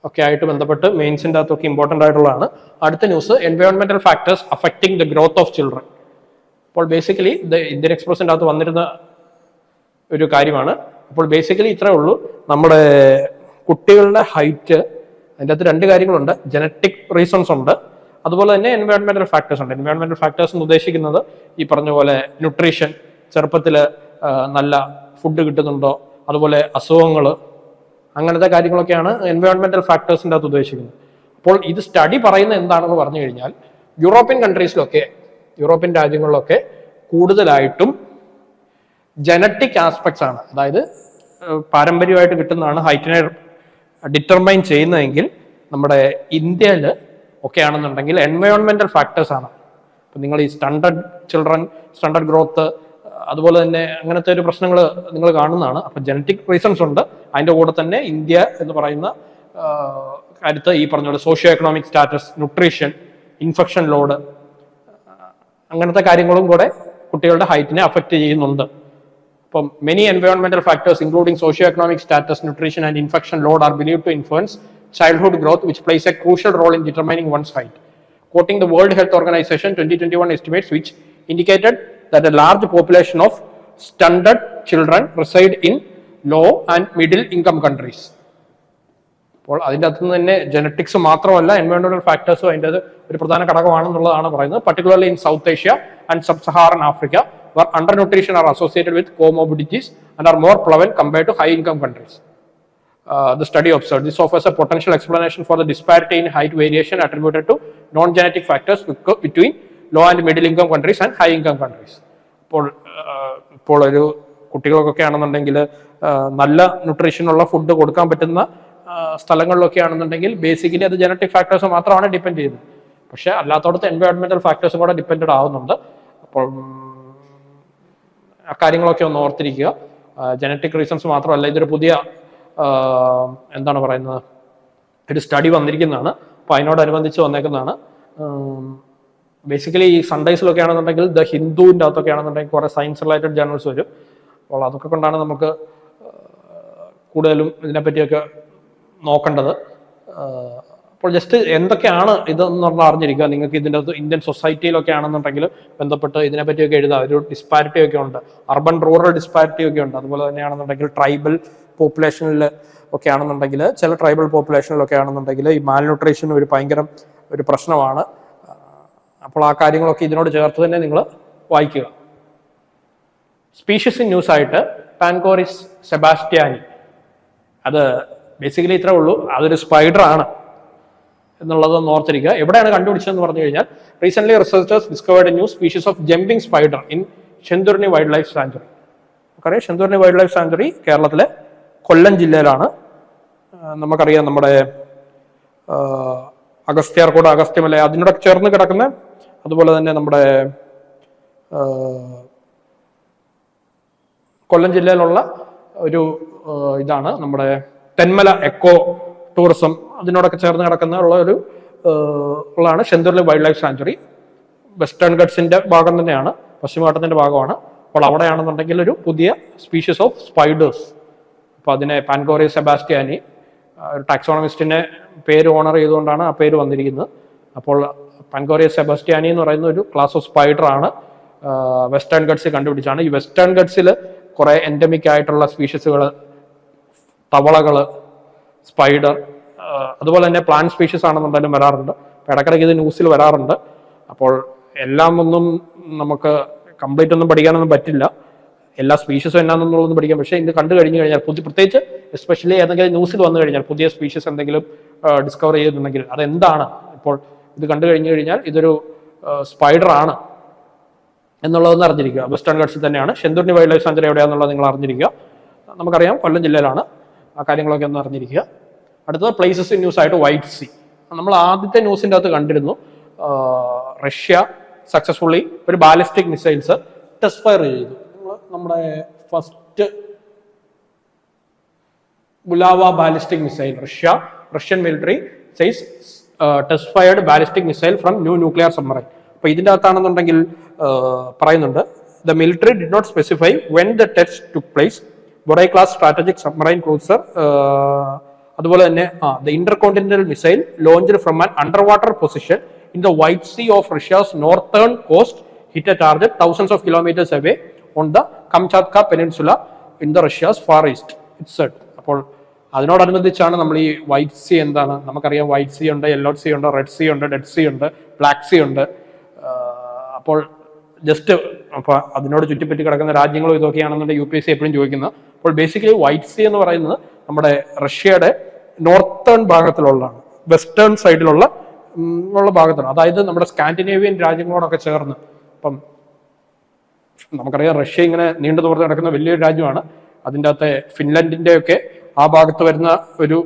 ഒക്കെ ആയിട്ട് ബന്ധപ്പെട്ട് മെയിൻസിൻ്റെ അകത്തൊക്കെ ഇമ്പോർട്ടൻ്റ് ആയിട്ടുള്ളതാണ്. അടുത്ത ന്യൂസ്, എൻവയോൺമെന്റൽ factors affecting the growth of children. അപ്പോൾ ബേസിക്കലി ഇത് ഇന്ത്യൻ എക്സ്പ്രസിൻ്റെ അകത്ത് വന്നിരുന്ന ഒരു കാര്യമാണ്. അപ്പോൾ ബേസിക്കലി ഇത്രേ ഉള്ളൂ, നമ്മുടെ കുട്ടികളുടെ ഹൈറ്റ്, അതിൻ്റെ അകത്ത് രണ്ട് കാര്യങ്ങളുണ്ട്. ജനറ്റിക് റീസൺസ് ഉണ്ട്, അതുപോലെ തന്നെ എൻവയോൺമെന്റൽ ഫാക്ടേഴ്സ് ഉണ്ട്. എൻവയോൺമെന്റൽ ഫാക്ടേഴ്സ് എന്ന് ഉദ്ദേശിക്കുന്നത് ഈ പറഞ്ഞ പോലെ ന്യൂട്രീഷൻ, ചെറുപ്പത്തിൽ നല്ല ഫുഡ് കിട്ടുന്നുണ്ടോ, അതുപോലെ അസുഖങ്ങൾ, അങ്ങനത്തെ കാര്യങ്ങളൊക്കെയാണ് എൻവയോൺമെന്റൽ ഫാക്ടേഴ്സിൻ്റെ അകത്ത് ഉദ്ദേശിക്കുന്നത്. അപ്പോൾ ഇത് സ്റ്റഡി പറയുന്ന എന്താണെന്ന് പറഞ്ഞു കഴിഞ്ഞാൽ, യൂറോപ്യൻ കൺട്രീസിലൊക്കെ, യൂറോപ്യൻ രാജ്യങ്ങളിലൊക്കെ കൂടുതലായിട്ടും ജനറ്റിക് ആസ്പെക്ട്സ് ആണ്, അതായത് പാരമ്പര്യമായിട്ട് കിട്ടുന്നതാണ് ഹൈറ്റിനെ ഡിറ്റർമൈൻ ചെയ്യുന്നതെങ്കിൽ നമ്മുടെ ഇന്ത്യയിൽ ഒക്കെ ആണെന്നുണ്ടെങ്കിൽ എൻവയോൺമെന്റൽ ഫാക്ടേഴ്സ് ആണ്. അപ്പം നിങ്ങൾ ഈ സ്റ്റണ്ടഡ് ചിൽഡ്രൻ, സ്റ്റണ്ടഡ് ഗ്രോത്ത്, അതുപോലെ തന്നെ അങ്ങനത്തെ ഒരു പ്രശ്നങ്ങൾ നിങ്ങൾ കാണുന്നതാണ്. അപ്പം ജനറ്റിക് റീസൺസ് ഉണ്ട്. അതിൻ്റെ കൂടെ തന്നെ ഇന്ത്യ എന്ന് പറയുന്ന കാര്യത്ത് ഈ പറഞ്ഞ പോലെ socioeconomic status, nutrition, infection load, അങ്ങനത്തെ കാര്യങ്ങളും കൂടെ കുട്ടികളുടെ ഹൈറ്റിനെ അഫക്റ്റ് ചെയ്യുന്നുണ്ട്. അപ്പം മെനി എൻവയോൺമെന്റൽ factors including socioeconomic status, nutrition and infection load are believe to influence childhood growth, which plays a crucial role in determining one's height. Quoting the World Health Organization 2021 estimates, which indicated that a large population of stunted children reside in low and middle income countries. അപ്പോൾ അതിൻ്റെ അകത്ത് നിന്ന് തന്നെ ജനറ്റിക്സ് മാത്രമല്ല, എൻവയോൺമെന്റൽ ഫാക്ടേഴ്സും അതിൻ്റെ ഒരു പ്രധാന ഘടകമാണെന്നുള്ളതാണ് പറയുന്നത്. Particularly in south Asia and sub Saharan Africa, where undernutrition are associated with comorbidities and are more prevalent compared to high income countries. The study observed this offers a potential explanation for the disparity in height variation attributed to non-genetic factors between low and middle income countries and high income countries. ഇപ്പോൾ ഒരു കുട്ടികൾക്കൊക്കെ ആണെന്നുണ്ടെങ്കിൽ നല്ല ന്യൂട്രീഷനുള്ള ഫുഡ് കൊടുക്കാൻ പറ്റുന്ന സ്ഥലങ്ങളിലൊക്കെ ആണെന്നുണ്ടെങ്കിൽ ബേസിക്കലി അത് ജനറ്റിക് ഫാക്ടേഴ്സ് മാത്രമാണ് ഡിപ്പെൻഡ് ചെയ്യുന്നത്. പക്ഷെ അല്ലാത്തടത്ത് എൻവയോൺമെന്റൽ ഫാക്ടേഴ്സും കൂടെ ഡിപ്പെൻഡ് ആവുന്നുണ്ട്. അപ്പോൾ ആ കാര്യങ്ങളൊക്കെ ഒന്ന് ഓർത്തിരിക്കുക. ജനറ്റിക് റീസൺസ് മാത്രമല്ല, ഇതൊരു പുതിയ എന്താണ് പറയുന്നത്, ഒരു സ്റ്റഡി വന്നിരിക്കുന്നതാണ്. അപ്പോൾ അതിനോടനുബന്ധിച്ച് വന്നേക്കുന്നതാണ്. ബേസിക്കലി ഈ സൺഡേസിലൊക്കെ ആണെന്നുണ്ടെങ്കിൽ ദ ഹിന്ദുവിൻ്റെ അകത്തൊക്കെ ആണെന്നുണ്ടെങ്കിൽ കുറേ സയൻസ് റിലേറ്റഡ് ജേർണൽസ് വരും. അപ്പോൾ അതൊക്കെ കൊണ്ടാണ് നമുക്ക് കൂടുതലും ഇതിനെപ്പറ്റിയൊക്കെ നോക്കേണ്ടത്. അപ്പോൾ ജസ്റ്റ് എന്തൊക്കെയാണ് ഇതെന്ന് പറഞ്ഞാൽ അറിഞ്ഞിരിക്കുക. നിങ്ങൾക്ക് ഇതിൻ്റെ അകത്ത് ഇന്ത്യൻ സൊസൈറ്റിയിലൊക്കെ ആണെന്നുണ്ടെങ്കിൽ ബന്ധപ്പെട്ട് ഇതിനെപ്പറ്റിയൊക്കെ എഴുതാം. ഒരു ഡിസ്പാരിറ്റി ഒക്കെ ഉണ്ട്, അർബൻ റൂറൽ ഡിസ്പാരിറ്റി ഒക്കെ ഉണ്ട്. അതുപോലെ തന്നെയാണെന്നുണ്ടെങ്കിൽ ട്രൈബൽ പോപ്പുലേഷനിൽ ഒക്കെ ആണെന്നുണ്ടെങ്കിൽ, ചില ട്രൈബൽ പോപ്പുലേഷനിലൊക്കെ ആണെന്നുണ്ടെങ്കിൽ ഈ മാൽന്യൂട്രീഷൻ ഒരു ഭയങ്കര ഒരു പ്രശ്നമാണ്. അപ്പോൾ ആ കാര്യങ്ങളൊക്കെ ഇതിനോട് ചേർത്ത് തന്നെ നിങ്ങൾ വായിക്കുക. സ്പീഷീസ് ഇൻ ന്യൂസ് ആയിട്ട് പാൻകോറിസ് സെബാസ്റ്റ്യാനി, അത് ബേസിക്കലി ഇത്രേ ഉള്ളൂ, അതൊരു സ്പൈഡർ ആണ് എന്നുള്ളതൊന്ന് ഓർത്തിരിക്കുക. എവിടെയാണ് കണ്ടുപിടിച്ചതെന്ന് പറഞ്ഞു കഴിഞ്ഞാൽ, recent researchers discovered a new species of jumping spider in Shendurney wildlife sanctuary. നമുക്കറിയാം ഷെന്തുർണി വൈൽഡ് ലൈഫ് സാങ്ച്വറി കേരളത്തിലെ കൊല്ലം ജില്ലയിലാണ്. നമുക്കറിയാം നമ്മുടെ അഗസ്ത്യാർകൂട, അഗസ്ത്യമല അതിനോട് ചേർന്ന് കിടക്കുന്ന, അതുപോലെ തന്നെ നമ്മുടെ കൊല്ലം ജില്ലയിലുള്ള ഒരു ഇതാണ് നമ്മുടെ തെന്മല എക്കോ ടൂറിസം, അതിനോടൊക്കെ ചേർന്ന് കിടക്കുന്ന ഉള്ള ഒരു ഉള്ളതാണ് ഷെന്തുർണി വൈൽഡ് ലൈഫ് സാങ്ച്വറി. വെസ്റ്റേൺ ഗട്ട്സിന്റെ ഭാഗം തന്നെയാണ്, പശ്ചിമഘട്ടത്തിന്റെ ഭാഗമാണ്. അപ്പോൾ അവിടെയാണെന്നുണ്ടെങ്കിൽ ഒരു പുതിയ സ്പീഷീസ് ഓഫ് സ്പൈഡേഴ്സ്, അപ്പോൾ അതിനെ പാൻകോറിയസ് സെബാസ്റ്റ്യാനി, ഒരു ടാക്സോണമിസ്റ്റിന്റെ പേര് ഓണർ ചെയ്തുകൊണ്ടാണ് ആ പേര് വന്നിരിക്കുന്നത്. അപ്പോൾ പാൻകോറിയസ് സെബാസ്റ്റ്യാനി എന്ന് പറയുന്ന ഒരു ക്ലാസ് ഓഫ് സ്പൈഡർ ആണ്, വെസ്റ്റേൺ ഗട്ട്സിൽ കണ്ടുപിടിച്ചാണ്. ഈ വെസ്റ്റേൺ ഗട്ട്സിൽ കുറെ എൻഡമിക് ആയിട്ടുള്ള സ്പീഷീസുകൾ, തവളകൾ, സ്പൈഡർ, അതുപോലെ തന്നെ പ്ലാന്റ് സ്പീഷീസ് ആണെന്നുണ്ടെങ്കിലും വരാറുണ്ട്. അപ്പോൾ ഇടയ്ക്കിടയ്ക്ക് ഇത് ന്യൂസിൽ വരാറുണ്ട്. അപ്പോൾ എല്ലാം ഒന്നും നമുക്ക് കംപ്ലീറ്റ് ഒന്നും പഠിക്കാനൊന്നും പറ്റില്ല, എല്ലാ സ്പീഷീസും എന്നാണെന്നുള്ളതൊന്നും പഠിക്കാം. പക്ഷേ ഇത് കണ്ടു കഴിഞ്ഞു കഴിഞ്ഞാൽ, പ്രത്യേകിച്ച് എസ്പെഷ്യലി ഏതെങ്കിലും ന്യൂസിൽ വന്നു കഴിഞ്ഞാൽ, പുതിയ സ്പീഷീസ് എന്തെങ്കിലും ഡിസ്കവർ ചെയ്തിട്ടുണ്ടെങ്കിൽ അതെന്താണ്, ഇപ്പോൾ ഇത് കണ്ടു കഴിഞ്ഞു കഴിഞ്ഞാൽ ഇതൊരു സ്പൈഡർ ആണ് എന്നുള്ളതെന്ന് അറിഞ്ഞിരിക്കുക. വെസ്റ്റേൺ ഗട്ട്സിൽ തന്നെയാണ്. ഷെന്തുർണി വൈൽഡ് ലൈഫ് സാങ്ച്വറി എവിടെയാണെന്നുള്ളത് നിങ്ങൾ അറിഞ്ഞിരിക്കുക. നമുക്കറിയാം കൊല്ലം ജില്ലയിലാണ്. ആ കാര്യങ്ങളൊക്കെ ഒന്ന് അറിഞ്ഞിരിക്കുക. അടുത്തത് പ്ലേസസ് ഇൻ ന്യൂസ് ആയിട്ട് വൈറ്റ് സീ. നമ്മൾ ആദ്യത്തെ ന്യൂസിൻ്റെ അകത്ത് കണ്ടിരുന്നു റഷ്യ സക്സസ്ഫുള്ളി ഒരു ബാലിസ്റ്റിക് മിസൈൽസ് ടെസ്റ്റ് ഫയർ ചെയ്തു. നമ്മുടെ first Bulava ballistic missile Russian military says test fired ballistic missile from nuclear submarine. അപ്പൊ ഇതിൻ്റെ അകത്താണെന്നുണ്ടെങ്കിൽ പറയുന്നുണ്ട് the military did not specify when the test took place. Borei class strategic submarine cruiser, അതുപോലെ തന്നെ the intercontinental missile launched from an underwater position in the white Sea off Russia's northern coast hit a target thousands of kilometers away on the Kamchatka Peninsula in the Russia's far east, it said. അപ്പോൾ അതിനോടനുബന്ധിച്ചാണ് നമ്മൾ ഈ വൈറ്റ് സീ എന്താണ്, നമുക്കറിയാം വൈറ്റ് സീ ഉണ്ട്, യെല്ലോ സീ ഉണ്ട്, റെഡ് സീ ഉണ്ട്, ഡെഡ് സീ ഉണ്ട്, ബ്ലാക്ക് സീ ഉണ്ട്. അപ്പോൾ ജസ്റ്റ് അപ്പോൾ അതിനോട് ചുറ്റിപ്പറ്റി കിടക്കുന്ന രാജ്യങ്ങളും ഇതൊക്കെയാണെന്നുണ്ടെങ്കിൽ UPSC എപ്പോഴും ചോദിക്കുന്നത്. അപ്പോൾ ബേസിക്കലി വൈറ്റ് സീ എന്ന് പറയുന്നത് നമ്മുടെ റഷ്യയുടെ നോർത്തേൺ ഭാഗത്തിലുള്ളതാണ്, വെസ്റ്റേൺ സൈഡിലുള്ള ഭാഗത്താണ്. അതായത് നമ്മുടെ സ്കാൻഡിനേവിയൻ രാജ്യങ്ങളോടൊക്കെ ചേർന്ന്. അപ്പം നമുക്കറിയാം റഷ്യ ഇങ്ങനെ നീണ്ടു തോർന്ന് കിടക്കുന്ന വലിയൊരു രാജ്യമാണ്. അതിൻ്റെ അകത്തെ ഫിൻലൻഡിൻ്റെ ഒക്കെ ആ ഭാഗത്ത് വരുന്ന ഒരു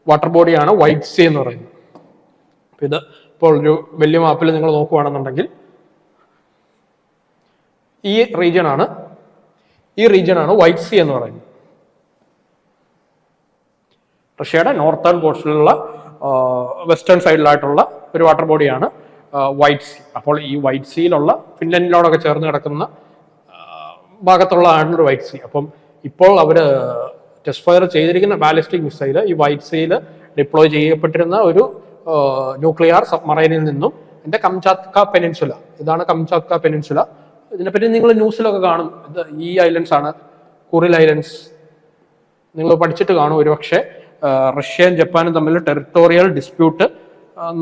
വാട്ടർ ബോഡിയാണ് വൈറ്റ് സീ എന്ന് പറയുന്നത്. ഇത് ഇപ്പോൾ ഒരു വലിയ മാപ്പിൽ നിങ്ങൾ നോക്കുകയാണെന്നുണ്ടെങ്കിൽ ഈ റീജിയൻ ആണ് വൈറ്റ് സീ എന്ന് പറയുന്നത്. റഷ്യയുടെ നോർത്തേൺ പോർഷനിലുള്ള വെസ്റ്റേൺ സൈഡിലായിട്ടുള്ള ഒരു വാട്ടർ ബോഡിയാണ് വൈറ്റ് സീ. അപ്പോൾ ഈ വൈറ്റ് സീയിലുള്ള ഫിൻലൻഡിനോടൊക്കെ ചേർന്ന് കിടക്കുന്ന ഭാഗത്തുള്ള വൈറ്റ് സീ. അപ്പം ഇപ്പോൾ അവർ ടെസ്റ്റ് ഫയർ ചെയ്തിരിക്കുന്ന ബാലിസ്റ്റിക് മിസൈൽ ഈ വൈറ്റ് സീയിൽ ഡിപ്ലോയ് ചെയ്യപ്പെട്ടിരുന്ന ഒരു ന്യൂക്ലിയർ സബ്മറൈനിൽ നിന്നും ഇതിന്റെ കംചാത്ക പെനിൻസുല, ഇതാണ് കംചാത്ക പെനിൻസുല. ഇതിനെപ്പറ്റി നിങ്ങൾ ന്യൂസിലൊക്കെ കാണും. ഇത് ഈ ഐലൻഡ്സ് ആണ്, കുറിൽ ഐലൻഡ്സ്. നിങ്ങൾ പഠിച്ചിട്ട് കാണും ഒരുപക്ഷെ. റഷ്യയും ജപ്പാനും തമ്മിൽ ടെറിട്ടോറിയൽ ഡിസ്പ്യൂട്ട്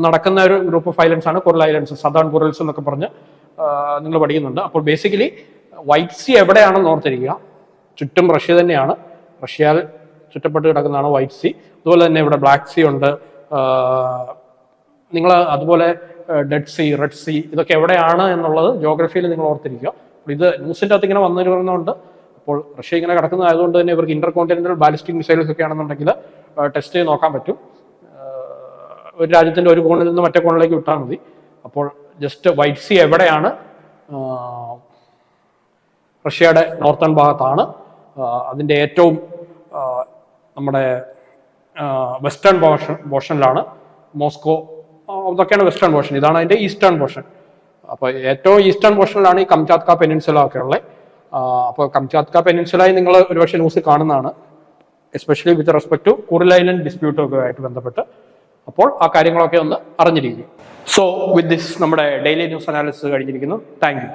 നടക്കുന്ന ഒരു ഗ്രൂപ്പ് ഓഫ് ഐലൻഡ്സ് ആണ് കുറിൽ ഐലൻഡ്സ്, സദേൺ കുറിൽസ് എന്നൊക്കെ പറഞ്ഞ് നിങ്ങൾ പഠിക്കുന്നുണ്ട്. അപ്പോൾ ബേസിക്കലി വൈറ്റ് സീ എവിടെയാണെന്ന് ഓർത്തിരിക്കുക, ചുറ്റും റഷ്യ തന്നെയാണ്, റഷ്യയിൽ ചുറ്റപ്പെട്ട് കിടക്കുന്നതാണ് വൈറ്റ് സീ. അതുപോലെ തന്നെ ഇവിടെ ബ്ലാക്ക് സീ ഉണ്ട്, നിങ്ങൾ അതുപോലെ ഡെഡ് സീ, റെഡ് സീ, ഇതൊക്കെ എവിടെയാണ് എന്നുള്ളത് ജോഗ്രഫിയിൽ നിങ്ങൾ ഓർത്തിരിക്കുക. ഇത് ന്യൂസിൻ്റെ അകത്ത് ഇങ്ങനെ വന്നിരുന്നുണ്ട്. അപ്പോൾ റഷ്യ ഇങ്ങനെ കിടക്കുന്നതായതുകൊണ്ട് തന്നെ ഇവർക്ക് ഇന്റർകോണ്ടിനെന്റൽ ബാലിസ്റ്റിക് മിസൈൽസ് ഒക്കെ ആണെന്നുണ്ടെങ്കിൽ ടെസ്റ്റ് ചെയ്ത് നോക്കാൻ പറ്റും. ഒരു രാജ്യത്തിന്റെ ഒരു കോണിൽ നിന്ന് മറ്റേ കോണിലേക്ക് വിട്ടാൽ മതി. അപ്പോൾ ജസ്റ്റ് വൈറ്റ് സീ എവിടെയാണ്, റഷ്യയുടെ നോർത്തേൺ ഭാഗത്താണ്. അതിൻ്റെ ഏറ്റവും നമ്മുടെ വെസ്റ്റേൺ പോർഷനിലാണ് മോസ്കോ, അതൊക്കെയാണ് വെസ്റ്റേൺ പോർഷൻ. ഇതാണ് അതിൻ്റെ ഈസ്റ്റേൺ പോർഷൻ. അപ്പോൾ ഏറ്റവും ഈസ്റ്റേൺ പോർഷനിലാണ് ഈ കംചാത്ക പെനിൻസുല ഒക്കെ ഉള്ളത്. അപ്പോൾ കംചാത്ക പെനിൻസുലായി നിങ്ങൾ ഒരുപക്ഷെ ന്യൂസിൽ കാണുന്നതാണ്, especially with respect to Kuril island ഡിസ്പ്യൂട്ടൊക്കെ ആയിട്ട് ബന്ധപ്പെട്ട്. അപ്പോൾ ആ കാര്യങ്ങളൊക്കെ ഒന്ന് അറിഞ്ഞിരിക്കും. സോ വിത്ത് ദിസ് നമ്മുടെ ഡെയിലി ന്യൂസ് അനാലിസിസ് കഴിഞ്ഞിരിക്കുന്നു. Thank U.